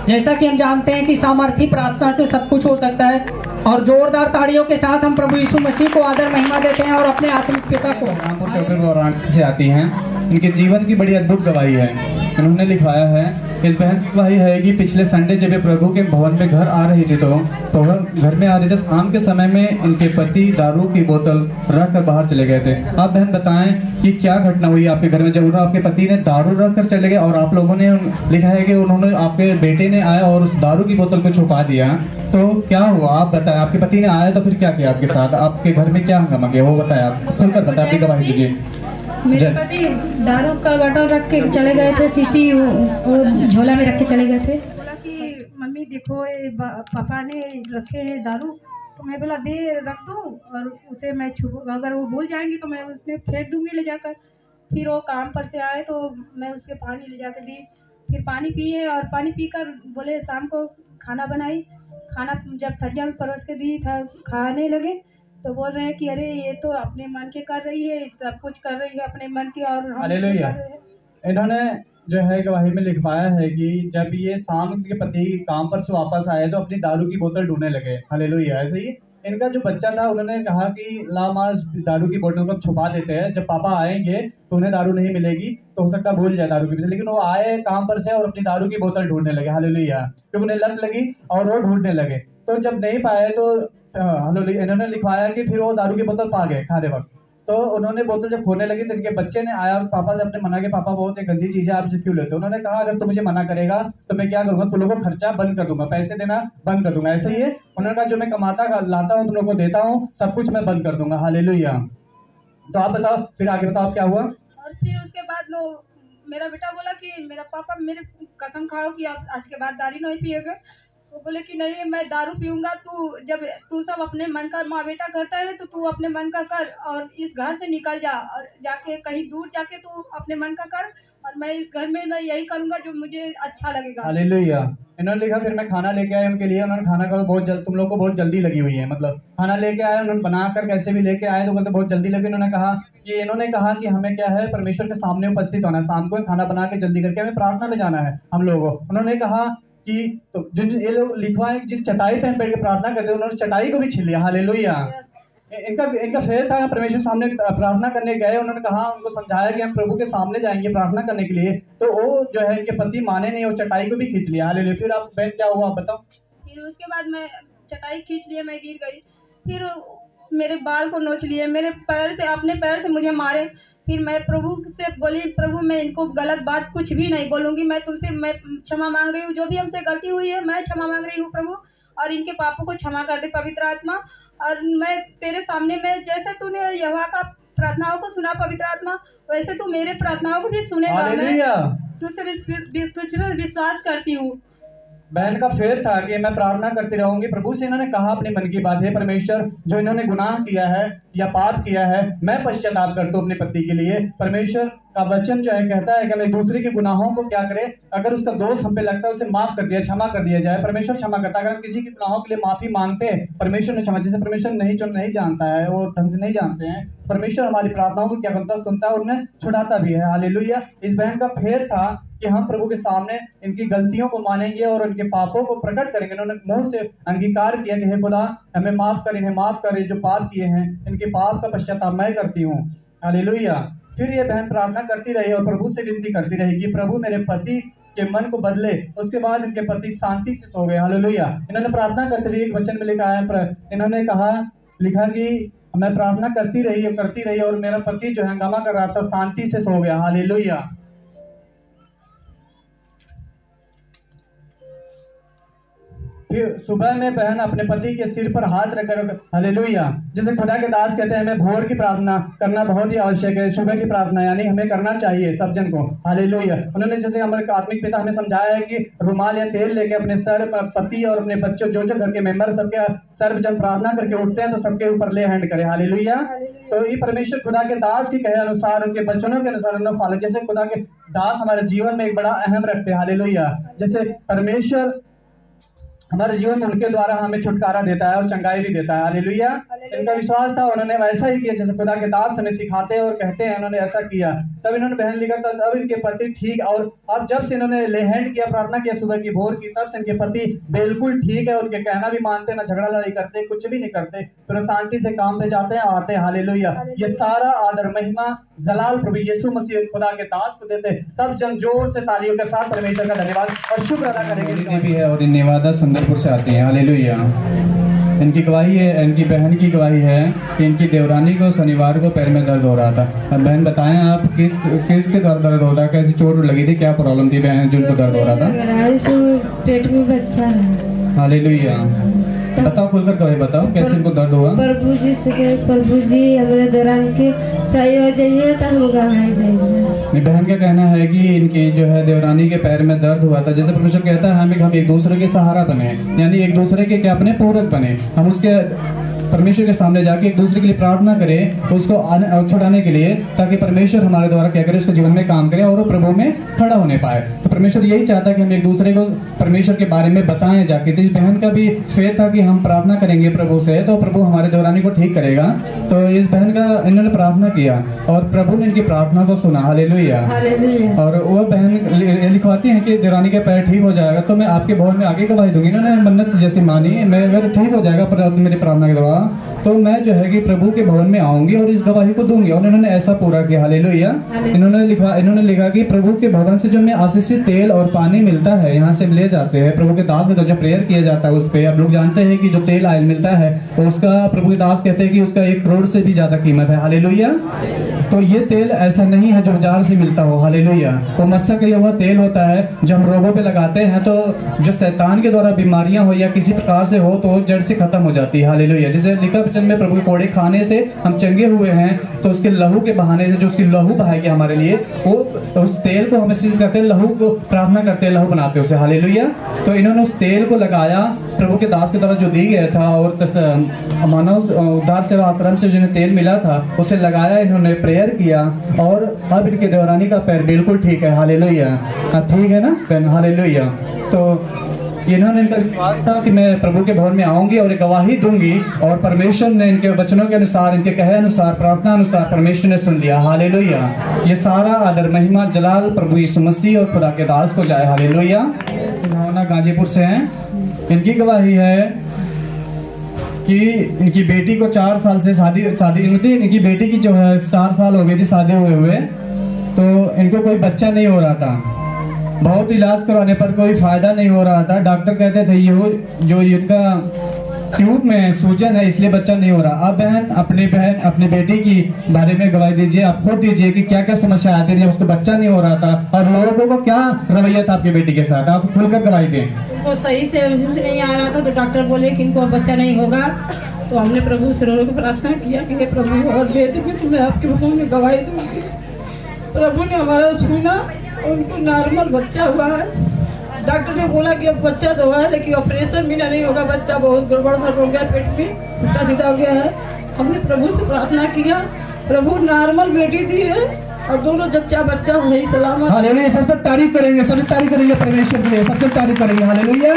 जैसा कि हम जानते हैं कि सामर्थी प्रार्थना से सब कुछ हो सकता है, और जोरदार ताड़ियों के साथ हम प्रभु यीशु मसीह को आदर महिमा देते हैं और अपने आत्मिक पिता को। रामपुर चौकर वाराणसी से आती हैं, इनके जीवन की बड़ी अद्भुत गवाही है। इन्होंने लिखवाया है, इस बहन की गवाही है कि पिछले संडे जब ये प्रभु के भवन में घर आ रही थी तो घर में आ रही थी, शाम के समय में इनके पति दारू की बोतल रख कर बाहर चले गए थे। आप बहन बताएं कि क्या घटना हुई आपके घर में जब आपके पति ने दारू रख कर चले गए, और आप लोगों ने लिखा है कि उन्होंने आपके बेटे ने आया और उस दारू की बोतल को छुपा दिया, तो क्या हुआ आप बताएं। आपके पति ने आया तो फिर क्या किया आपके साथ, आपके घर में क्या हंगामा किया वो बताएं, आप खुलकर बताएं, अपनी गवाही दीजिए। मेरे पति दारू का बॉटल रख के चले गए थे, शीशी वो झोला में रख के चले गए थे। बोला कि मम्मी देखो ये पापा ने रखे हैं दारू, तो मैं बोला दे रख दूँ, और उसे मैं अगर वो भूल जाएंगी तो मैं उसमें फेंक दूंगी ले जाकर। फिर वो काम पर से आए तो मैं उसके पानी ले जाकर दी, फिर पानी पिए, और पानी पीकर बोले शाम को खाना बनाई। खाना जब थरिया में परोस के दी था, खाने लगे तो बोल रहे हैं कि अरे ये तो अपने मन के कर रही है, सब कुछ कर रही है अपने मन के, और हम कर रहे हैं। इन्होंने जो है गवाही में लिखवाया है कि जब ये शाम के पति काम पर से वापस आए तो अपनी दारू की बोतल ढूंढने लगे। हालेलुया। ऐसे ही इनका जो बच्चा था उन्होंने कहा कि ला माँ दारू की बोतल को छुपा देते हैं, जब पापा आएंगे तो उन्हें दारू नहीं मिलेगी, तो हो सकता भूल जाए दारू की बोतल। लेकिन वो आए काम पर से और अपनी दारू की बोतल ढूंढने लगे। हालेलुया। क्योंकि उन्हें लत लगी और वो ढूंढने लगे, तो जब नहीं पाए तो इन्होंने लिखवाया कि फिर वो दारू की बोतल पा गए खाने वक्त। तो उन्होंने बोतल जब खोने लगी तो इनके बच्चे ने आया और पापा से अपने मना के, पापा बहुत एक गंदी चीज़ है आप इसे क्यों लेते हो। उन्होंने कहा अगर तू मुझे मना करेगा तो मैं क्या करूँगा, तुम लोगों को खर्चा बंद कर दूंगा, पैसे देना बंद कर दूंगा। ऐसे ही है, उन्होंने कहा जो मैं कमाता लाता हूँ तुम लोगों को देता हूँ, सब कुछ मैं बंद कर दूंगा। हालेलुया। तो आप बताओ, फिर आगे बताओ क्या हुआ। और फिर उसके बाद मेरा बेटा बोला कि मेरा पापा मेरे कसम खाओ कि आप आज के बाद दारू नहीं पिएगा। तो बोले कि नहीं मैं दारू पीऊँगा, जब तू सब अपने मन का माँ बेटा करता है तो तू अपने मन का कर, और इस घर से निकल जा, और जाके कहीं दूर जाके तू अपने मन का कर, और मैं इस घर में मैं यही करूँगा जो मुझे अच्छा लगेगा। हालेलुया। इन्होंने लिखा फिर मैं खाना लेके आया उनके लिए, उन्होंने खाना का बहुत जल्द, तुम लोग को बहुत जल्दी लगी हुई है, मतलब खाना लेके आए उन्होंने बनाकर कैसे भी लेके आए, तो बोलते बहुत जल्दी लगी। इन्होंने कहा कि हमें क्या है परमेश्वर के सामने उपस्थित होना है, शाम को खाना बना के जल्दी करके हमें प्रार्थना में जाना है हम लोगों को। उन्होंने कहा कि तो जो ये लोग लिखवा है जिस चटाई पे हम बैठ के प्रार्थना करते हैं उन्होंने चटाई को भी छीन लिया। हालेलुया। इनका फेर था प्रमेश्वर सामने प्रार्थना करने गए, उन्होंने कहा उनको समझाया कि हम प्रभु के सामने जाएंगे प्रार्थना करने के लिए, तो वो जो है इनके पति माने नहीं, वो चटाई को भी खींच लिया। हालेलुया। फिर आप बहन क्या हुआ आप बताओ। फिर उसके बाद मैं चटाई खींच लिए, मैं गिर गई, फिर मेरे बाल को नोच लिए, मेरे पैर से अपने पैर से मुझे मारे, फिर मैं प्रभु से बोली, प्रभु मैं इनको गलत बात कुछ भी नहीं बोलूँगी, मैं क्षमा मांग रही हूँ, जो भी हमसे गलती हुई है मैं क्षमा मांग रही हूँ प्रभु, और इनके पापों को क्षमा कर दे पवित्र आत्मा। और मैं तेरे सामने में जैसे तूने यहोवा का प्रार्थनाओं को सुना पवित्र आत्मा, वैसे तू मेरे प्रार्थनाओं को भी सुनेगा। मैं तुझ में विश्वास करती हूँ। बहन का फेर था कि मैं प्रार्थना करती रहूंगी। प्रभु से इन्होंने कहा अपने मन की बात है, परमेश्वर जो इन्होंने गुनाह किया है या पाप किया है, मैं पश्चाताप करता हूँ अपने पति के लिए। परमेश्वर का वचन जो है कहता है कि हम एक दूसरे के गुनाहों को क्या करें, अगर उसका दोष हम पे लगता है उसे माफ कर दिया, क्षमा कर दिया जाए। परमेश्वर क्षमा करता है। अगर हम किसी के गुनाहों के लिए माफी मांगते हैं, परमेश्वर ने क्षमा, जैसे परमेश्वर नहीं जानता है और ढंग से नहीं जानते हैं, परमेश्वर हमारी प्रार्थनाओं को क्या करता है, सुनता है और उन्हें छुड़ाता भी है। हालेलुया। इस बहन का फेर था कि हम प्रभु के सामने इनकी गलतियों को मानेंगे और उनके पापों को प्रकट करेंगे। उन्होंने मुंह से अंगीकार किया कि हे खुदा हमें माफ कर, इन्हें माफ कर, जो पाप किए हैं इनके पाप का पश्चाताप मैं करती हूँ। हालेलुया। फिर ये बहन प्रार्थना करती रही और प्रभु से विनती करती रही कि प्रभु मेरे पति के मन को बदले। उसके बाद इनके पति शांति से सो गए। हालेलुया। इन्होंने प्रार्थना करती रही, एक वचन में लिखा है, इन्होंने लिखा कि मैं प्रार्थना करती रही और मेरा पति जो है हंगामा कर रहा था, शांति से सो गया। हालेलुया। फिर सुबह में बहन अपने पति के सिर पर हाथ रखकर, हालेलुया, जैसे खुदा के दास कहते हैं हमें भोर की प्रार्थना करना बहुत ही आवश्यक है। सुबह की प्रार्थना यानी हमें करना चाहिए सब जन को। हालेलुया। उन्होंने जैसे हमारे आत्मिक पिता हमें समझाया है कि रुमाल या तेल लेके अपने सर पर, पति और अपने बच्चों जो घर के मेंबर सबके सर जब प्रार्थना करके उठते हैं तो सबके ऊपर ले हैंड करे। हालेलुया। तो ये परमेश्वर खुदा के दास के कहे अनुसार, उनके वचनों के अनुसार उन्हें फॉलो। जैसे खुदा के दास हमारे जीवन में एक बड़ा अहम रखते हैं। हालेलुया। जैसे परमेश्वर हमारे जीवन में उनके द्वारा हमें छुटकारा देता है और चंगाई भी देता है। हालेलुया। इनका विश्वास था, उन्होंने वैसा ही किया जैसे खुदा के दास हमें सिखाते हैं और कहते हैं, उन्होंने ऐसा किया। तब इन्होंने बहन लिखा था, तब इनके पति ठीक, और अब जब से इन्होंने ले हैंड किया, प्रार्थना किया सुबह की भोर की, तब से इनके पति बिल्कुल ठीक है। उनके कहना भी मानते, ना झगड़ा लड़ाई करते, कुछ भी नहीं करते, फिर शांति से काम पे जाते हैं, आते हैं। हालेलुया। ये सारा आदर महिमा जलाल प्रभु यीशु मसीह खुदा के दास को देते। सब जन जोर से तालियों के साथ परमेश्वर का धन्यवाद और शुक्र अदा करेंगे। भी है और इन नेवादा सुंदरपुर से आती हैं। हालेलुया। इनकी गवाही है, इनकी बहन की गवाही है कि इनकी देवरानी को शनिवार को पैर में दर्द हो रहा था। अब बहन बताएं आप किस के दर्द होता है, कैसी चोट लगी थी, क्या प्रॉब्लम थी बहन जिनको दर्द हो रहा था? पेट में बच्चा है। हालेलुया। बताओ खुलकर कहे, बताओ कैसे इनको दर्द हुआ? प्रभु जी हमारे दौरान के सही हो जाइए तो हम गवाही देंगे। बहन का कहना है कि इनकी जो है देवरानी के पैर में दर्द हुआ था। जैसे परमेश्वर कहता है हम एक दूसरे के सहारा बने, यानी एक दूसरे के क्या अपने पूरक बने। हम उसके परमेश्वर के सामने जाके एक दूसरे के लिए प्रार्थना करें, उसको छुड़ाने के लिए, ताकि परमेश्वर हमारे द्वारा क्या करे, उसके जीवन में काम करे और वो प्रभु में खड़ा होने पाए। तो परमेश्वर यही चाहता है कि हम एक दूसरे को परमेश्वर के बारे में बताएं जाके। तो इस बहन का भी फेथ था कि हम प्रार्थना करेंगे प्रभु से तो प्रभु हमारे देवरानी को ठीक करेगा। तो इस बहन का इन्होंने प्रार्थना किया और प्रभु ने इनकी प्रार्थना को सुना। हालेलुया। और वो बहन लिखवाती है कि देवरानी का पैर ठीक हो जाएगा तो मैं आपके भवन में आगे गवाही दूंगी। इन्होंने मन्नत जैसी मानी, मैं अगर ठीक हो जाएगा पर मेरी प्रार्थना के द्वारा तो मैं जो है कि प्रभु के भवन में आऊंगी और इस गवाही को दूंगी। और इन्होंने ऐसा पूरा किया। हालेलुया। इन्होंने लिखा कि प्रभु के भवन से जो में आशीषित तेल और पानी मिलता है, यहाँ से ले जाते हैं प्रभु के दास में, तो जो प्रेयर किया जाता है उस पे आप लोग जानते हैं कि जो तेल आयल मिलता है तो उसका प्रभु के दास कहते हैं कि उसका 1 करोड़ से भी ज्यादा कीमत है। हालेलुया। तो ये तेल ऐसा नहीं है जो बाजार से मिलता हो। हालेलुया। वो मस्सा का हुआ तेल होता है जो हम रोगों पे लगाते हैं, तो जो शैतान के द्वारा बीमारियां हो या किसी प्रकार से हो तो जड़ से खत्म हो जाती है। हालेलुया। जैसे लिखा वचन में प्रभु के कोड़े खाने से हम चंगे हुए हैं, तो उसके लहू के बहाने से जो उसकी लहू बहाएगी हमारे लिए, वो उस तेल को हम इस करते हैं, लहू को प्रार्थना करते हैं, लहू बनाते हैं उसे। हालेलुया। तो इन्होंने उस तेल को लगाया प्रभु के दास के द्वारा जो दी गया था, और मानव उद्धार सेवा आश्रम से जिन्हें तेल मिला था उसे लगाया, इन्होंने प्रेयर किया और अब इनके देवरानी का पैर बिल्कुल ठीक है। हालेलुया। ठीक है ना? हालेलुया। तो इन्होंने इनका विश्वास था कि मैं प्रभु के भवन में आऊंगी और एक गवाही दूंगी, और परमेश्वर ने इनके वचनों के अनुसार, इनके कहे अनुसार, प्रार्थना अनुसार परमेश्वर ने सुन लिया। हालेलुया। ये सारा आदर महिमा जलाल प्रभु यीशु मसीह और खुदा के दास को जाए। हालेलुया। भावना गाजीपुर से हैं। इनकी गवाही है कि इनकी बेटी को 4 साल से शादी इनकी बेटी की जो है 4 साल हो गई थी शादी हुए, तो इनको कोई बच्चा नहीं हो रहा था। बहुत इलाज करवाने पर कोई फायदा नहीं हो रहा था। डॉक्टर कहते थे ये जो इनका ट्यूब में सूजन है इसलिए बच्चा नहीं हो रहा। अब बहन अपनी बेटी की बारे में गवाही दीजिए, आप खुद दीजिए कि क्या क्या समस्या आती थी, उसको बच्चा नहीं हो रहा था और लोगों को क्या रवैया था आपकी बेटी के साथ, आप खुलकर गवाही दें। उनको सही से नहीं आ रहा था तो डॉक्टर बोले कि इनको बच्चा नहीं होगा। तो हमने प्रभु से रो के प्रार्थना किया कि हे प्रभु और दे दे कि मैं आपके मुंह में गवाही दूंगी। प्रभु ने हमारा सुना, उनको नॉर्मल बच्चा हुआ है। डॉक्टर ने बोला कि अब बच्चा तो है लेकिन ऑपरेशन बिना नहीं होगा, बच्चा बहुत गड़बड़ सा हो गया, पेट में उल्टा सीधा हो गया है। हमने प्रभु से प्रार्थना किया, प्रभु नॉर्मल बेटी दी है और दोनों बच्चा सही सलामत। हालेलुया, सबसे तारीफ करेंगे परमेश्वर के लिए, सबसे तारीफ करेंगे। हालेलुया।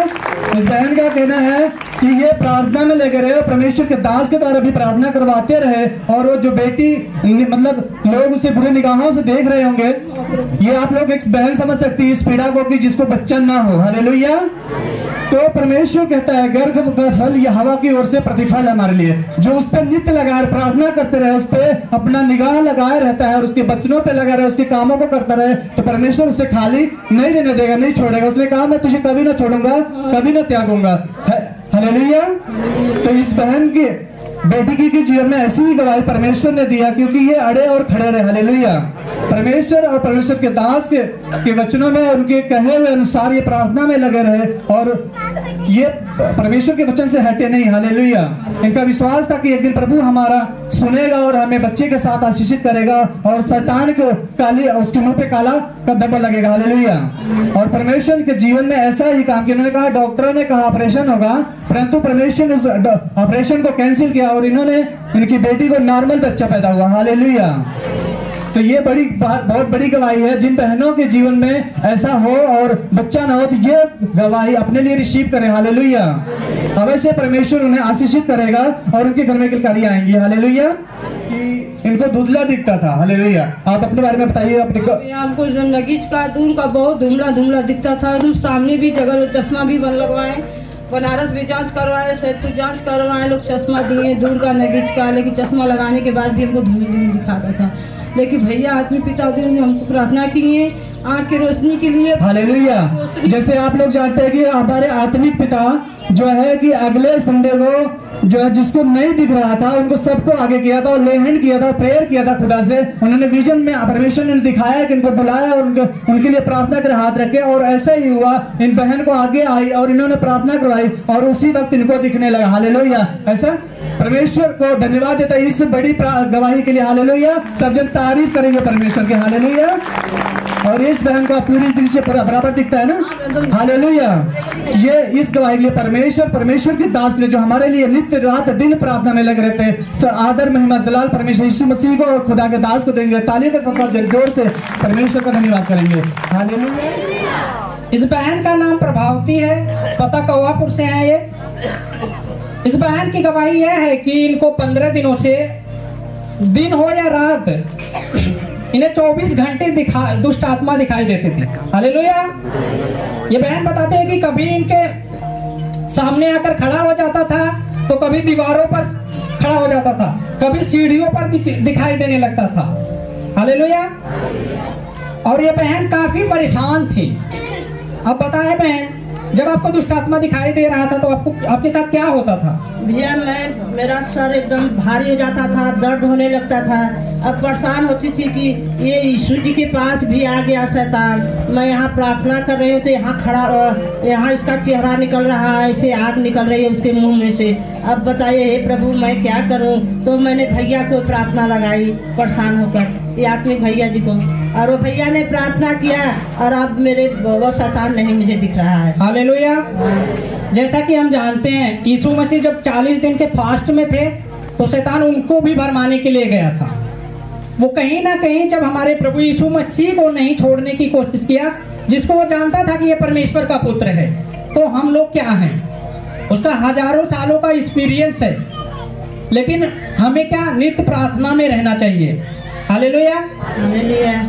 इस बहन का कहना है कि ये प्रार्थना में लगे रहे, परमेश्वर के दास के द्वारा भी प्रार्थना करवाते रहे और वो जो बेटी मतलब लोग उसे बुरे निगाहों से देख रहे होंगे, ये आप लोग एक बहन समझ सकती है इस पीड़ा को कि जिसको बच्चा ना हो। हालेलुया। तो परमेश्वर कहता है गर्भ का फल यह हवा की ओर से प्रतिफल हमारे लिए, जो उस पर नित्य लगाए प्रार्थना करते रहे, उस पर अपना निगाह लगाए रहता है और उसके बच्चों पे लगा रहे, उसके कामों को करता रहे, तो परमेश्वर उसे खाली नहीं रहने देगा, नहीं छोड़ेगा। उसने कहा मैं तुझे कभी ना छोड़ूंगा, कभी ना त्यागूंगा। हालेलुया। तो इस बहन की बेटी की जीवन में ऐसी ही गवाही परमेश्वर ने दिया क्योंकि ये अड़े और खड़े रहे। हालेलुया। परमेश्वर और परमेश्वर के दास के वचनों में उनके कहे हुए अनुसार ये प्रार्थना में लगे रहे और ये परमेश्वर के वचन से हटे नहीं। हालेलुया। इनका विश्वास था कि एक दिन प्रभु हमारा सुनेगा और हमें बच्चे के साथ आशीषित करेगा और शैतान को काली उसके मुंह पे काला धब्बा लगेगा। हालेलुया। और परमेश्वर के जीवन में ऐसा ही काम किया। उन्होंने कहा डॉक्टरों ने कहा ऑपरेशन होगा, परंतु परमेश्वर ने उस ऑपरेशन को कैंसिल किया और इन्होंने इनकी बेटी को नॉर्मल बच्चा पैदा हुआ। हालेलुया। तो ये बहुत बड़ी गवाही है। जिन बहनों के जीवन में ऐसा हो और बच्चा ना हो तो ये गवाही अपने लिए रिसीव करें। हालेलुया। अवश्य परमेश्वर उन्हें आशीषित करेगा और उनके घर में किलकारी आएंगी। हालेलुया। इनको धुंधला दिखता था। हालेलुया। आप अपने बारे में बताइए। अपने हमको जो नगीच का दूर का बहुत धुंधला दिखता था, एकदम सामने भी जगह चश्मा भी बन लगवाए, बनारस भी जांच करवाए, सैदपुर जांच करवाए, लोग चश्मा दिए दूर का नगीच का, लेकिन चश्मा लगाने के बाद भी हमको धुंधला दिखाता था। लेकिन भैया आत्मी पिता ने हमको प्रार्थना की है आँख की रोशनी के लिए। हालेलुया। जैसे आप लोग जानते हैं कि हमारे आत्मिक पिता जो है कि अगले संडे को जो है जिसको नहीं दिख रहा था उनको सबको आगे किया था और लेहन किया था, प्रेयर किया था खुदा से। उन्होंने विजन में परमेश्वर ने दिखाया कि इनको बुलाया और उनके लिए प्रार्थना कर हाथ रखे और ऐसा ही हुआ। इन बहन को आगे आई और इन्होंने प्रार्थना करवाई और उसी वक्त इनको दिखने लगा। हालेलुया। ऐसा परमेश्वर को धन्यवाद देता है इस बड़ी गवाही के लिए। हालेलुया। सब जन तारीफ करेंगे परमेश्वर के। हालेलुया। और इस बहन को पूरी दिल से बराबर दिखता है ना। हालेलुया। ये इस गवाही के लिए परमेश्वर के दास ने जो हमारे लिए नित्य रात दिन प्रार्थना में लगे रहते हैं, आदर महिमा जलाल परमेश्वर यीशु मसीह को और खुदा के दास को देंगे। तालियों के साथ जोर से परमेश्वर का धन्यवाद करेंगे। हालेलुया। इस बहन का नाम प्रभावती है, पता कौवापुर से है ये। इस बहन की गवाही यह है कि इनको 15 दिनों से दिन हो या रात इन्हें 24 घंटे दुष्ट आत्मा दिखाई देते थे। हालेलुया। ये बहन बताते हैं कि कभी इनके सामने आकर खड़ा हो जाता था तो कभी दीवारों पर खड़ा हो जाता था, कभी सीढ़ियों पर दिखाई देने लगता था। हालेलुया। और ये बहन काफी परेशान थी। अब बताएं बहन, जब आपको दुष्ट आत्मा दिखाई दे रहा था तो आपके साथ क्या होता था? भैया मेरा सर एकदम भारी हो जाता था, दर्द होने लगता था। अब परेशान होती थी कि ये यीशु जी के पास भी आ गया शैतान। मैं यहाँ प्रार्थना कर रही हूँ तो यहाँ इसका चेहरा निकल रहा है, ऐसे आग निकल रही है उसके मुंह में से। अब बताइए हे प्रभु मैं क्या करूँ? तो मैंने भैया को प्रार्थना लगाई परेशान होकर, ये आत्मिक भैया जी को, और वो भैया ने प्रार्थना किया और अब मेरे वो शैतान नहीं मुझे दिख रहा है। हालेलुया। जैसा कि हम जानते हैं यीशु मसीह जब 40 दिन के फास्ट में थे तो शैतान उनको भी भरमाने के लिए गया था। वो कहीं ना कहीं जब हमारे प्रभु यीशु मसीह को नहीं छोड़ने की कोशिश किया, जिसको वो जानता था कि ये परमेश्वर का पुत्र है, तो हम लोग क्या हैं? उसका हजारों सालों का एक्सपीरियंस है, लेकिन हमें क्या नित्य प्रार्थना में रहना चाहिए। हालेलुया। हालेलुया।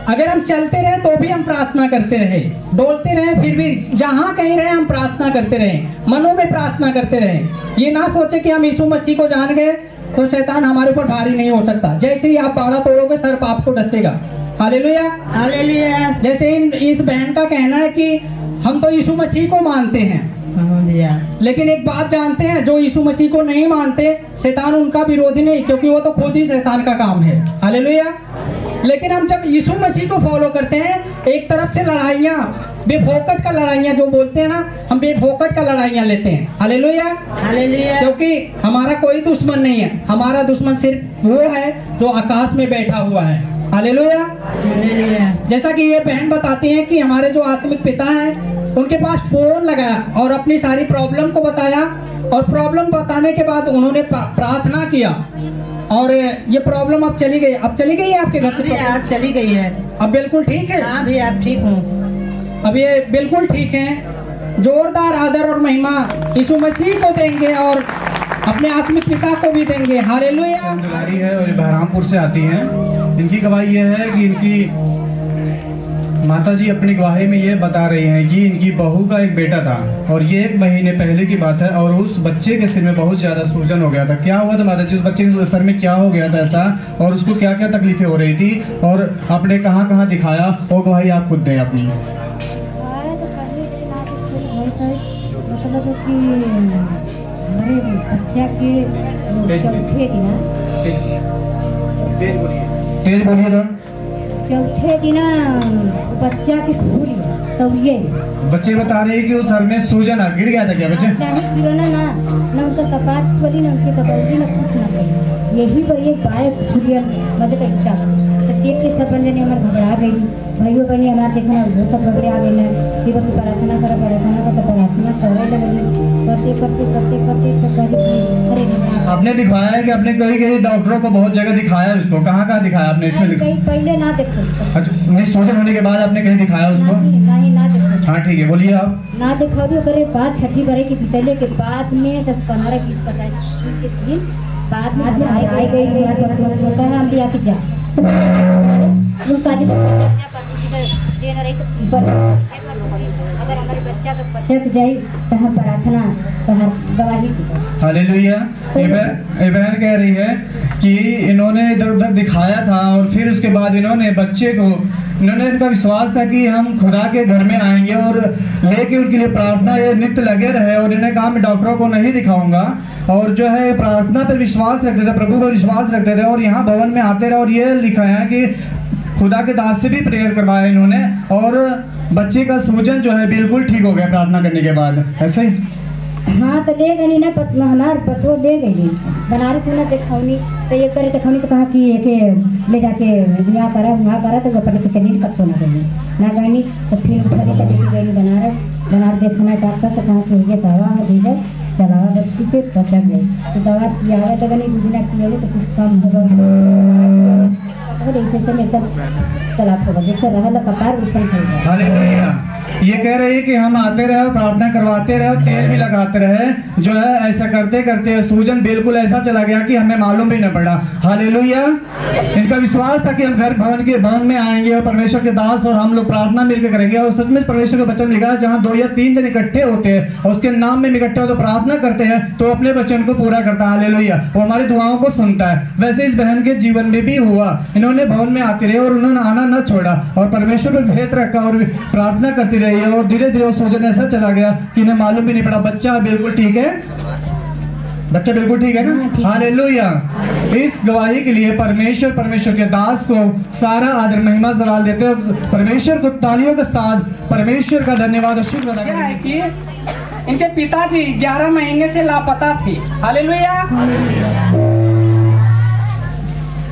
अगर हम चलते रहे तो भी हम प्रार्थना करते रहे, डोलते रहे फिर भी जहां कहीं रहे हम प्रार्थना करते रहे, मनों में प्रार्थना करते रहे। ये ना सोचे कि हम यीशु मसीह को जान गए तो शैतान हमारे ऊपर भारी नहीं हो सकता। जैसे ही आप बाड़ा तोड़ोगे सर्प आपको डसेगा। हालेलुया। हालेलुया। जैसे इस बहन का कहना है कि हम तो यीशु मसीह को मानते हैं, हाँ भैया। लेकिन एक बात जानते हैं, जो यीशु मसीह को नहीं मानते, शैतान उनका विरोधी नहीं, क्योंकि वो तो खुद ही शैतान का काम है। हालेलुया। लेकिन हम जब यीशु मसीह को फॉलो करते हैं, एक तरफ से लड़ाइयाँ, बेफोकट का लड़ाइयाँ जो बोलते हैं ना, हम बेफोकट का लड़ाइयाँ लेते हैं। हालेलुया। हालेलुया। क्योंकि हमारा कोई दुश्मन नहीं है, हमारा दुश्मन सिर्फ वो है जो आकाश में बैठा हुआ है। हालेलुया। जैसा कि ये बहन बताती हैं कि हमारे जो आत्मिक पिता हैं, उनके पास फोन लगाया और अपनी सारी प्रॉब्लम को बताया, और प्रॉब्लम बताने के बाद उन्होंने प्रार्थना किया, और ये प्रॉब्लम अब चली गई। अब चली गई है आपके घर से? आज चली गई है। अब बिल्कुल ठीक है? हाँ भी आप ठीक हूँ। अब ये बिल्कुल ठीक है। जोरदार आदर और महिमा यीशु मसीह को देंगे और अपने आत्मिक पिता को भी देंगे। हालेलुया। दुलारी है और ये बहरामपुर से आती हैं। इनकी गवाही ये है कि इनकी माता जी अपनी गवाही में ये बता रही हैं कि इनकी बहू का एक बेटा था, और ये 1 महीने पहले की बात है, और उस बच्चे के सिर में बहुत ज्यादा सूजन हो गया था। क्या हुआ था माता जी? उस बच्चे के सर में क्या हो गया था ऐसा, और उसको क्या क्या तकलीफें हो रही थी, और आपने कहाँ कहाँ दिखाया, वो गवाही आप खुद दें अपनी। मतलब कि हमारे बच्चा के चौथे दिन तेज बोलिए ना। चौथे दिन बच्चा के फूल तब ये बच्चे बता रहे हैं कि उस सर में सूजन गिर गया था। क्या बच्चे? ना ना उनका कपाट बोली ना, उनके कपड़े ना कुछ ना कही, यही पर एक गाय फूलिया मतलब एकटा तो देख के सब बंदे ने हमारे घबरा गई। भाइयों बहनी हमारे देखना वो सब घबरा गए ना कि बस प्रार्थना कर तो प्रार्थना करे लगे करते सब अरे आपने दिखाया है कि आपने कई डॉक्टरों को बहुत जगह दिखाया है उसको, कहाँ कहाँ दिखाया आपने? इसमें कहीं पहले ना देखो। अच्छा, नहीं सूजन होने के बाद आपने कहीं दिखाया उसको? नहीं ना देखो। हाँ ठीक है, बोलिए आप। ना देखा भी करे बात छठी बड़े की बीतले के बाद में 10-15-20 के दिन बाद में आई गई हम भी आके जा उनका देना रही तो अगर हमारे बच्चा का बचत जाए तो हम प्रार्थना तो हम गवाही। हालेलुया। ये बहन कह रही है कि इन्होंने इधर उधर दिखाया था, और फिर उसके बाद इन्होंने बच्चे को, इन्होंने इनका विश्वास था कि हम खुदा के घर में आएंगे और लेके उनके लिए प्रार्थना ये नित्य लगे रहे, और इन्हें कहा मैं डॉक्टरों को नहीं दिखाऊंगा, और जो है प्रार्थना पर विश्वास रखते थे, प्रभु पर विश्वास रखते थे, और यहाँ भवन में आते रहे। और ये लिखा है कि खुदा के दास से भी प्रेयर करवाया इन्होंने, और बच्चे का सूजन जो है बिल्कुल ठीक हो गया प्रार्थना करने के बाद। ऐसे ही हाँ तो ले गई ना हमारे पतो ले गई बनारस में ना देखौनी तो ये करे देखौनी तो कहा कि एक ले जाके यहाँ करा वहाँ करा तो अपने चली कच्चो ना गई तो फिर घरे का लेके गई बनारस देखना डॉक्टर तो कहा कि ये दवा है दीजिए दवा बच्ची पे पचक गई तो दवा किया तो गई दूसरा किया तो कुछ कम होगा ये कह रहे हैं कि हम आते रहे, प्रार्थना करवाते रहे, तेल भी लगाते रहे, जो है ऐसा करते करते सूजन बिल्कुल ऐसा चला गया कि हमें मालूम भी न पड़ा। हालेलुया। इनका विश्वास था कि हम घर भवन में आएंगे और परमेश्वर के दास और हम लोग प्रार्थना मिलकर करेंगे, और सच में परमेश्वर का वचन लिखा है जहाँ 2 या 3 जन इकट्ठे होते हैं और उसके नाम में इकट्ठे हो तो प्रार्थना करते हैं तो अपने वचन को पूरा करता है। हालेलुया। वो हमारी दुआओं को सुनता है। वैसे इस बहन के जीवन में भी हुआ, इन्होंने भवन में आते रहे और उन्होंने आना न छोड़ा और परमेश्वर पर भेद रखा और प्रार्थना करती रही, और धीरे धीरे वो सूजन ऐसा चला गया कि इन्हें मालूम भी नहीं पड़ा। बच्चा बिल्कुल ठीक है, बच्चा बिल्कुल ठीक है ना। हालेलुया। इस गवाही के लिए परमेश्वर के दास को सारा आदर महिमा सलाल देते हैं, परमेश्वर को तालियों के साथ परमेश्वर का धन्यवाद और शुक्र अदा क्या है करते हैं। कि इनके पिताजी 11 महीने से लापता थे। हालेलुया।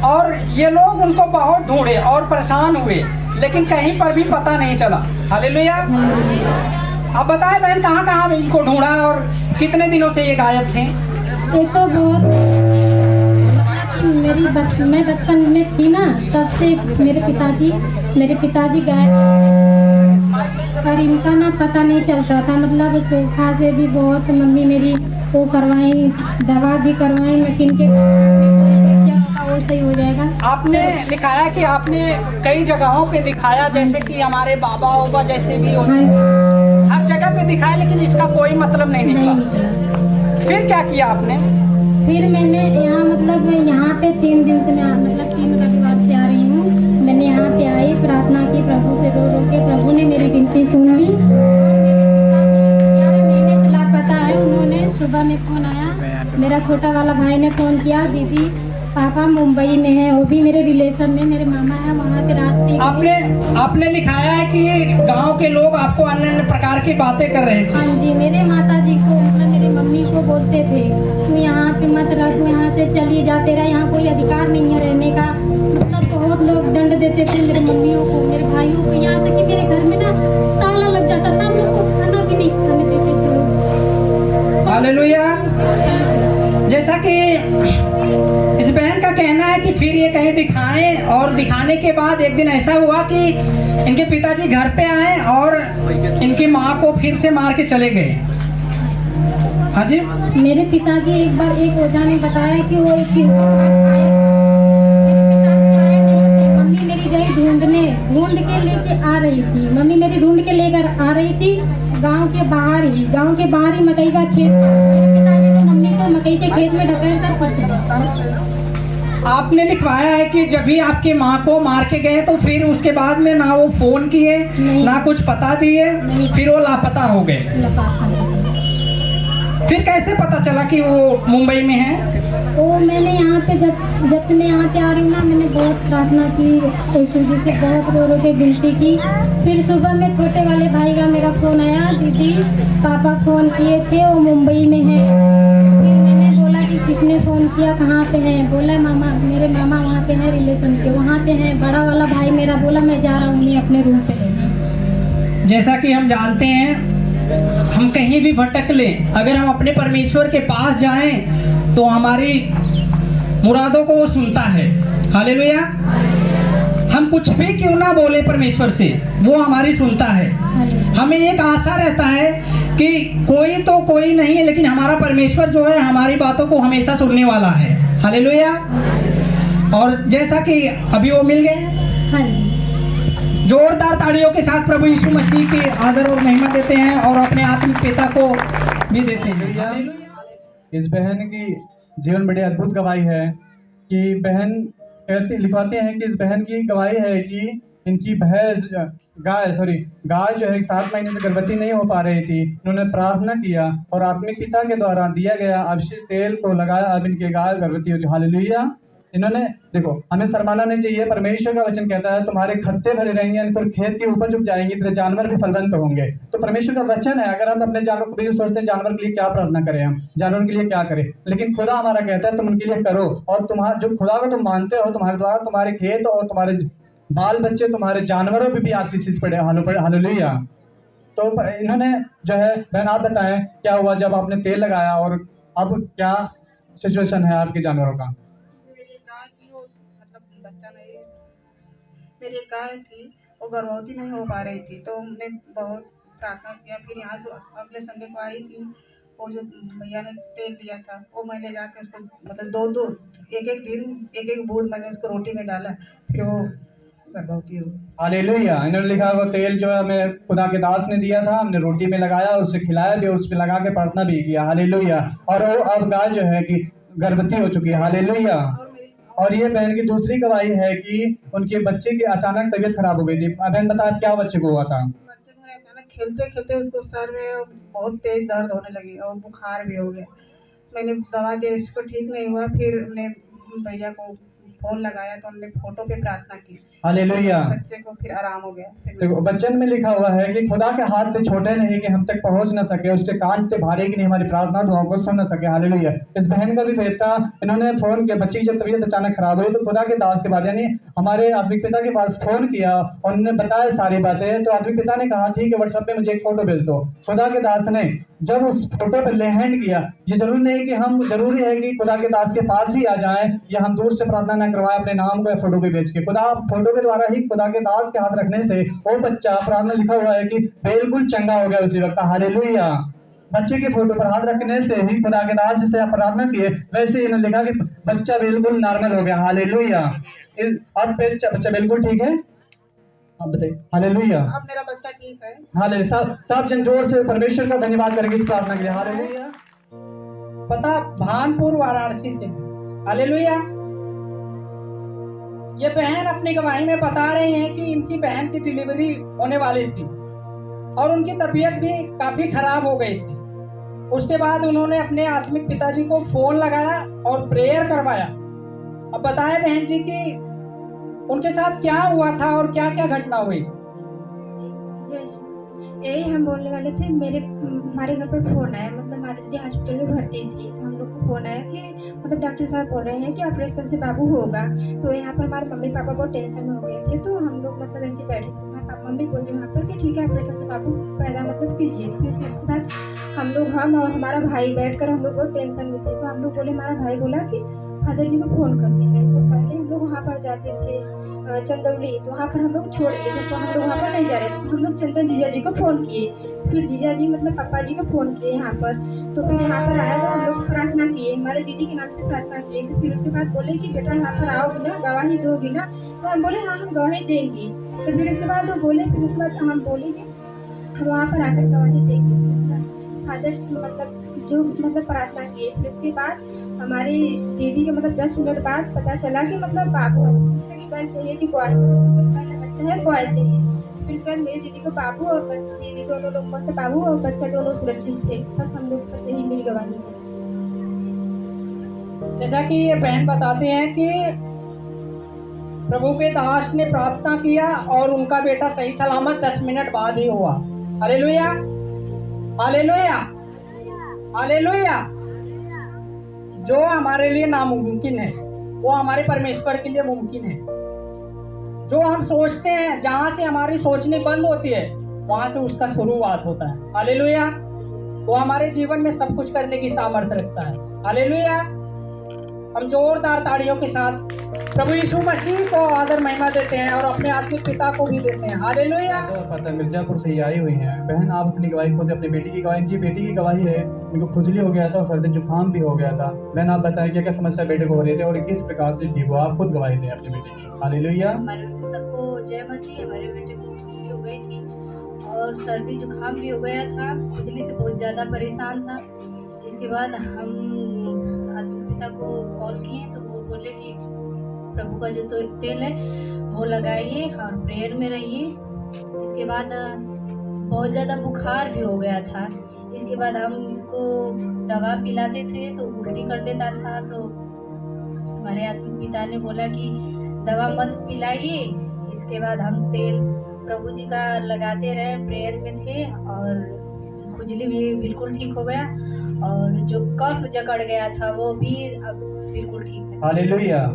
और ये लोग उनको बहुत ढूंढे और परेशान हुए, लेकिन कहीं पर भी पता नहीं चला। हालेलुया। आप बताएं बहन, कहाँ कहाँ इनको ढूंढा और कितने दिनों से ये गायब थे? ये तो बहुत मैं बचपन में थी ना, तब से मेरे पिताजी गायब, और इनका ना पता नहीं चलता था। मतलब सोफा से भी बहुत मम्मी मेरी वो करवाई, दवा भी करवाई, लेकिन के वो सही हो जाएगा। आपने लिखाया कि आपने कई जगहों पे दिखाया, जैसे कि हमारे बाबा ओबा जैसे भी हो, हर जगह पे दिखाया, लेकिन इसका कोई मतलब नहीं निकला। फिर क्या किया आपने? फिर मैंने यहाँ मतलब यहाँ पे 3 दिन से मैं मतलब 3 रविवार से आ रही हूँ। मैंने यहाँ पे आई, प्रार्थना की, प्रभु से रो के, प्रभु ने मेरी गिनती सुन ली। सुबह में फोन आया, मेरा छोटा वाला भाई ने फोन किया, दीदी पापा मुंबई में है, वो भी मेरे रिलेशन में मेरे मामा है, वहाँ पे रात पे आपने लिखाया है कि गांव के लोग आपको अन्य अन्य प्रकार की बातें कर रहे थे। हाँ जी, मेरे माता जी को मतलब मेरी मम्मी को बोलते थे तू यहाँ पे मत रह, तू यहाँ से चली जा, तेरा यहाँ कोई अधिकार नहीं है रहने का। मतलब बहुत लोग दंड देते थे मेरे मम्मियों को, मेरे भाइयों को, यहाँ तक कि मेरे घर में ना ताला लग जाता था, हम लोग को खाना भी नहीं खाने देते थे। हालेलुया। जैसा कि इस बहन का कहना है कि फिर ये कहीं दिखाएं, और दिखाने के बाद एक दिन ऐसा हुआ कि इनके पिताजी घर पे आए और इनकी माँ को फिर से मार के चले गए। हाँ जी, मेरे पिताजी एक बार एक ओझा ने बताया कि वो एक आए, मेरे पिताजी आए नहीं थे, मम्मी मेरी गई ढूंढ के लेके आ रही थी, मम्मी मेरी ढूंढ के लेकर आ रही थी गांव के बाहर ही मकई का खेत था। मेरे पिताजी तो मम्मी को मकई के खेत में ढकेल कर फंस गए। आपने लिखवाया है कि जब भी आपकी माँ को मार के गए तो फिर उसके बाद में ना वो फोन किए, ना कुछ पता दिए, फिर वो लापता हो गए। फिर कैसे पता चला कि वो मुंबई में है? वो मैंने यहाँ पे जब से मैं यहाँ पे आ रही हूँ ना, मैंने बहुत प्रार्थना की, यीशु जी से बहुत रो के विनती की। फिर सुबह में छोटे वाले भाई का मेरा फोन आया, दीदी पापा फोन किए थे, वो मुंबई में है। फिर मैंने बोला कि किसने फोन किया, कहाँ पे है? बोला मामा, मेरे मामा वहाँ पे है रिलेशन के, वहाँ पे है। बड़ा वाला भाई मेरा बोला मैं जा रहा हूँ अपने रूम पे। जैसा कि हम जानते हैं, हम कहीं भी भटक लें, अगर हम अपने परमेश्वर के पास जाएं तो हमारी मुरादों को वो सुनता है। हालेलुया। हम कुछ भी क्यों ना बोले परमेश्वर से, वो हमारी सुनता है। हमें एक आशा रहता है कि कोई तो कोई नहीं है, लेकिन हमारा परमेश्वर जो है हमारी बातों को हमेशा सुनने वाला है। हालेलुया। और जैसा कि अभी वो मिल गए, जोरदार तालियों के साथ प्रभु यीशु मसीह की आदर और महिमा देते हैं और अपने आत्मिक पिता को भी देते हैं। इस बहन की जीवन बड़ी अद्भुत गवाही है कि बहन लिखवाते हैं कि इस बहन की गवाही है कि इनकी गाय जो है 7 महीने से गर्भवती नहीं हो पा रही थी। उन्होंने प्रार्थना किया और आत्मिक पिता के द्वारा दिया गया अभिषेक तेल को लगाया, अब इनकी गाय गर्भवती हो। हालेलुया। इन्होंने देखो, हमें शर्माना नहीं चाहिए। परमेश्वर का वचन कहता है तुम्हारे खत्ते भरे रहेंगे, फिर खेत की उपज उग जाएंगी, तेरे जानवर भी फलवंत होंगे। तो परमेश्वर का वचन है। अगर हम अपने जानवर को भी सोचते हैं जानवर के लिए क्या प्रार्थना करें, हम जानवर के लिए क्या करें, लेकिन खुदा हमारा कहता है तुम उनके लिए करो। और तुम्हारा जो खुदा को तुम मानते हो, तुम्हारे द्वारा तुम्हारे खेत और तुम्हारे बाल बच्चे, तुम्हारे जानवरों पर भी आशीष पड़े। हालेलुया। तो इन्होंने जो है, बहन आप बताएं क्या हुआ जब आपने तेल लगाया और अब क्या सिचुएशन है आपके जानवरों का? मेरी गाय थी, वो गर्भवती नहीं हो पा रही थी, तो हमने बहुत प्रार्थना किया। फिर यहाँ से अगले संडे को आई थी, वो जो भैया ने तेल दिया था वो मैं ले जाकर उसको मतलब एक बूंद मैंने उसको रोटी में डाला, फिर वो गर्भवती हो गई। हालेलुया। इन्होंने लिखा वो तेल जो हमें खुदा के दास ने दिया था, हमने रोटी में लगाया और उसे खिलाया भी और उस पर लगा के प्रार्थना भी किया। हालेलुया। और वो अब गाय जो है कि गर्भवती हो चुकी है। हालेलुया। और ये बहन की दूसरी गवाही है कि उनके बच्चे की अचानक तबीयत खराब हो गई थी। बहन बताया क्या बच्चे को हुआ था? बच्चे को अचानक खेलते खेलते उसको सर में बहुत तेज दर्द होने लगी और बुखार भी हो गया। मैंने दवा दी, इसको ठीक नहीं हुआ। फिर हमने भैया को फोन लगाया तो उन्होंने फोटो पे प्रार्थना की। हालेलुया। बच्चे को फिर आराम हो गया। देखो, वचन में लिखा हुआ है कि खुदा के हाथ से छोटे नहीं कि हम तक पहुंच न सके, उसके कान से भारी कि नहीं हमारी प्रार्थना दुआओं को सुन न सके। हालेलुया। इस बहन का भी फेथ था। इन्होंने फोन किया, बच्ची की जब तबीयत अचानक खराब हुई तो खुदा के दास के बाद यानी हमारे आत्मिक पिता के पास फोन किया और उन्होंने बताया सारी बातें। तो आत्मिक पिता ने कहा ठीक है, व्हाट्सएप पे मुझे एक फोटो भेज दो। खुदा के दास ने जब उस फोटो पर हैंड किया, ये जरूरी नहीं कि हम जरूरी है कि खुदा के दास के पास ही आ जाएं या हम दूर से प्रार्थना न करवाएं अपने नाम को या फोटो पे भेज के। खुदा फोटो के द्वारा ही खुदा के दास के हाथ रखने से वो बच्चा, प्रार्थना लिखा हुआ है कि बिल्कुल चंगा हो गया उसी वक्त। हालेलुया। बच्चे के फोटो पर हाथ रखने से ही खुदा के दास जिसे आप प्रार्थना किए वैसे इन्होंने लिखा कि बच्चा बिल्कुल नॉर्मल हो गया। हालेलुया। अब बच्चा बिल्कुल ठीक है। आप बताइए। हालेलुया। अब मेरा बच्चा ठीक है। हालेलुया। सब जन जोर से परमेश्वर का धन्यवाद करेंगे इस प्रार्थना के लिए। हालेलुया। पता भानपुर वाराणसी से। हालेलुया। ये बहन अपनी गवाही में बता रही हैं कि इनकी बहन की डिलीवरी होने वाली थी और उनकी तबीयत भी काफी खराब हो गई थी। उसके बाद उन्होंने अपने आत्मिक पिताजी को फोन लगाया और प्रेयर करवाया। अब बताएं बहन जी कि उनके साथ क्या हुआ था और क्या क्या घटना हुई। यही हम बोलने वाले थे। हमारे घर पर फोन आया, मतलब हमारी दीदी हॉस्पिटल में भर्ती थी, तो हम लोग को फोन आया कि मतलब डॉक्टर साहब बोल रहे हैं कि ऑपरेशन से बाबू होगा। तो यहाँ पर हमारे मम्मी पापा बहुत टेंशन में हो गए थे, तो हम लोग मतलब ऐसे बैठे थे। मम्मी बोलती वहाँ पर कि ठीक है ऑपरेशन से बाबू पैदा मतलब कीजिए। फिर उसके बाद हम और हमारा भाई बैठकर हम लोग बहुत टेंशन में थे, तो हम लोग बोले, हमारा भाई बोला कि फादर जी को फ़ोन करते हैं। तो पहले हम लोग वहाँ पर जाते थे चंदौली, तो वहाँ पर हम लोग छोड़ दिए थे, तो हम लोग वहाँ पर नहीं जा रहे थे। तो हम लोग चंदन जीजा जी को फ़ोन किए, फिर जीजा जी मतलब पापा जी को फ़ोन किए यहाँ पर। तो फिर यहाँ पर आया तो हम लोग प्रार्थना किए, हमारे दीदी के नाम से प्रार्थना किए। तो फिर उसके बाद बोले कि बेटा यहाँ पर आओगी ना, गवाही दोगी ना? तो हम बोले हाँ हम गवाही देंगी। तो फिर उसके बाद वो बोले, फिर उसके बाद हम बोले कि हम वहाँ पर आकर गवाही देंगे। फादर जो प्रार्थना किए। फिर उसके बाद हमारी दीदी के 10 मिनट बाद पता चला कि बाबू पूछा कि गर्ल चाहिए कि बॉय, पहला बच्चा है बॉय चाहिए। फिर उसके बाद मेरी दीदी को बाबू और दीदी दोनों लोग बाबू और बच्चा दोनों सुरक्षित थे। बस हम लोग बस यही मेरी गवाही है। जैसा कि ये बहन बताते हैं कि प्रभु के दास ने प्रार्थना किया और उनका बेटा सही सलामत 10 मिनट बाद ही हुआ। Hallelujah, hallelujah, hallelujah. जो हमारे लिए नामुमकिन है वो हमारे परमेश्वर के लिए मुमकिन है। जो हम सोचते हैं, जहाँ से हमारी सोचनी बंद होती है वहाँ से उसका शुरुआत होता है। हालेलुया। वो हमारे जीवन में सब कुछ करने की सामर्थ्य रखता है। हालेलुया। हम जोरदार ताड़ियों के साथ प्रभु यीशु मसीह को आदर महिमा देते हैं और अपने आत्मिक पिता को भी देते हैं। हालेलुया। पता मिर्जापुर से ही आई हुई हैं बहन, आप अपनी गवाही खुद अपनी बेटी की गवाही की। बेटी की गवाही है, उनको खुजली हो गया था और सर्दी जुकाम भी हो गया था। बहन आप बताएं क्या क्या समस्या बेटे को हो रही थी और किस प्रकार से ठीक हुआ, आप खुद गवाही दें अपनी बेटी की। हालेलुया। हमारे सबको जय मसीह। हमारे बेटे को खुजली हो गई थी और सर्दी जुकाम भी हो गया था, खुजली से बहुत ज़्यादा परेशान था। इसके बाद हम आत्मिक पिता को कॉल किए तो वो बोले कि प्रभु का जो तेल है वो लगाइए और प्रेयर में रहिए। इसके बाद बहुत ज़्यादा बुखार भी हो गया था। इसके बाद हम इसको दवा पिलाते थे तो उल्टी कर देता था, तो हमारे आत्मिक पिता ने बोला कि दवा मत पिलाइए। इसके बाद हम तेल प्रभु जी का लगाते रहे, प्रेयर में थे और खुजली भी बिल्कुल ठीक हो गया और जो कफ जकड़ गया था वो भी अब बिल्कुल ठीक है। हालेलुया।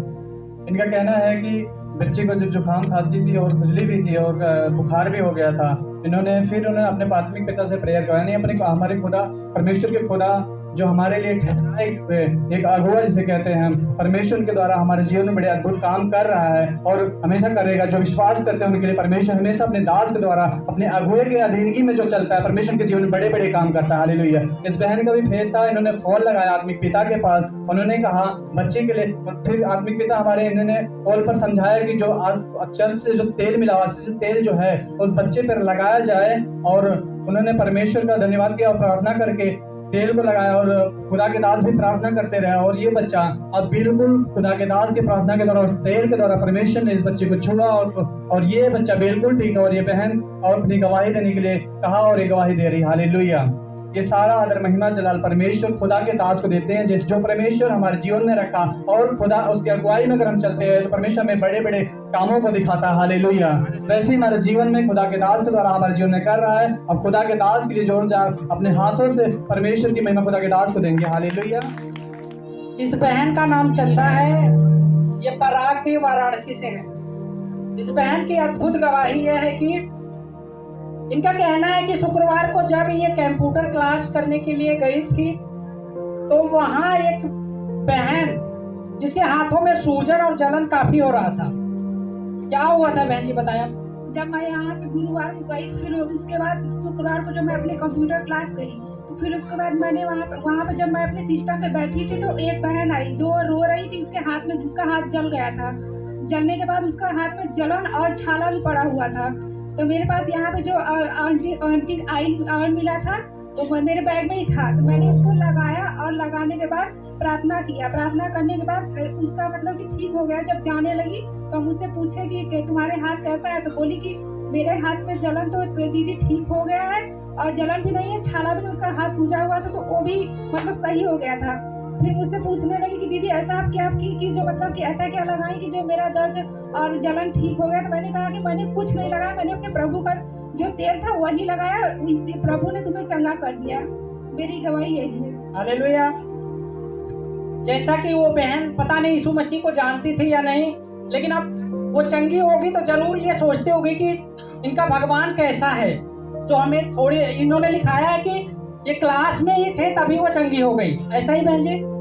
इनका कहना है कि बच्चे को जब जुकाम खांसी थी और खुजली भी थी और बुखार भी हो गया था, उन्होंने अपने प्राथमिक पिता से प्रेयर करवाया। नहीं, अपने हमारे खुदा परमेश्वर के खुदा जो हमारे लिए ठहराए एक अगुआ जिसे कहते हैं हम, परमेश्वर के द्वारा हमारे जीवन में बड़े अद्भुत काम कर रहा है और हमेशा करेगा। जो विश्वास करते हैं उनके लिए परमेश्वर हमेशा अपने दास के द्वारा अपने अगुए के अधीनगी में जो चलता है परमेश्वर के जीवन में बड़े बड़े काम करता है। हालेलुया। इस बहन का भी फेथ था, इन्होंने फोन लगाया आत्मिक पिता के पास, उन्होंने कहा बच्चे के लिए। फिर आत्मिक पिता हमारे इन्होंने कॉल पर समझाया कि जो आज चर्च से जो तेल मिला हुआ से तेल जो है उस बच्चे पर लगाया जाए, और उन्होंने परमेश्वर का धन्यवाद किया और प्रार्थना करके तेल को लगाया और खुदा के दास भी प्रार्थना करते रहे और ये बच्चा अब बिल्कुल खुदा के दास के प्रार्थना के द्वारा उस तेल के द्वारा परमेश्वर ने इस बच्चे को छुआ और ये बच्चा बिल्कुल ठीक है। और ये बहन और अपनी गवाही देने के लिए कहा और ये गवाही दे रही। हालेलुया। ये सारा आदर महिमा जलाल परमेश्वर खुदा के दास को देते हैं, जो परमेश्वर हमारे जीवन में रखा और खुदा उसकी अगुवाई में अगर हम चलते हैं तो परमेश्वर में बड़े बड़े कामों को दिखाता है। हालेलुया। वैसे ही हमारे जीवन में खुदा के दास के द्वारा हमारे जीवन में कर रहा है। अब खुदा के दास के लिए जोरदार अपने हाथों से परमेश्वर की महिमा खुदा के दास को देंगे। हालेलुया। इस बहन का नाम चंदा है, ये पराग की वाराणसी से है। इस बहन की अद्भुत गवाही यह है कि इनका कहना है कि शुक्रवार को जब ये कंप्यूटर क्लास करने के लिए गई थी तो वहां एक बहन जिसके हाथों में सूजन और जलन काफी हो रहा था। क्या हुआ था बहन जी बताया। जब मैं यहाँ से गुरुवार को गई, फिर उसके बाद शुक्रवार को जब मैं अपने कंप्यूटर क्लास गई, तो फिर उसके बाद मैंने वहाँ पे जब मैं अपने सिस्टम पे बैठी थी तो एक बहन आई जो रो रही थी। उसके हाथ में, जिसका हाथ जल गया था, जलने के बाद उसका हाथ में जलन और छाला भी पड़ा हुआ था। तो मेरे पास यहाँ पे जो आंटी ऑयल मिला था तो वो मेरे बैग में ही था, तो मैंने इसको लगाया और लगाने के बाद प्रार्थना किया। प्रार्थना करने के बाद उसका मतलब कि ठीक हो गया। जब जाने लगी तो मुझसे पूछे कि तुम्हारे हाथ कैसा है, तो बोली कि मेरे हाथ में जलन तो दीदी ठीक हो गया है और जलन भी नहीं है, छाला भी नहीं, उसका हाथ सूजा हुआ था तो वो भी मतलब सही हो गया था। फिर मुझसे पूछने लगी कि दीदी ऐसा आप क्या की जो मतलब कि ऐसा क्या लगाई कि जो मेरा दर्द और जलन ठीक हो गया। तो मैंने कहा कि मैंने कुछ नहीं लगाया, मैंने अपने प्रभु का जो तेल था वही लगाया, इससे प्रभु ने तुम्हें चंगा कर दिया। मेरी गवाही यही है। हालेलुया। जैसा कि वो बहन पता नहीं यीशु मसीह को जानती थी या नहीं, लेकिन अब वो चंगी होगी तो जरूर ये सोचती होगी कि इनका भगवान कैसा है। जो हमें थोड़ी इन्होंने लिखाया है कि ये क्लास में ही थे तभी वो चंगी हो गई। ऐसा ही बहन जी?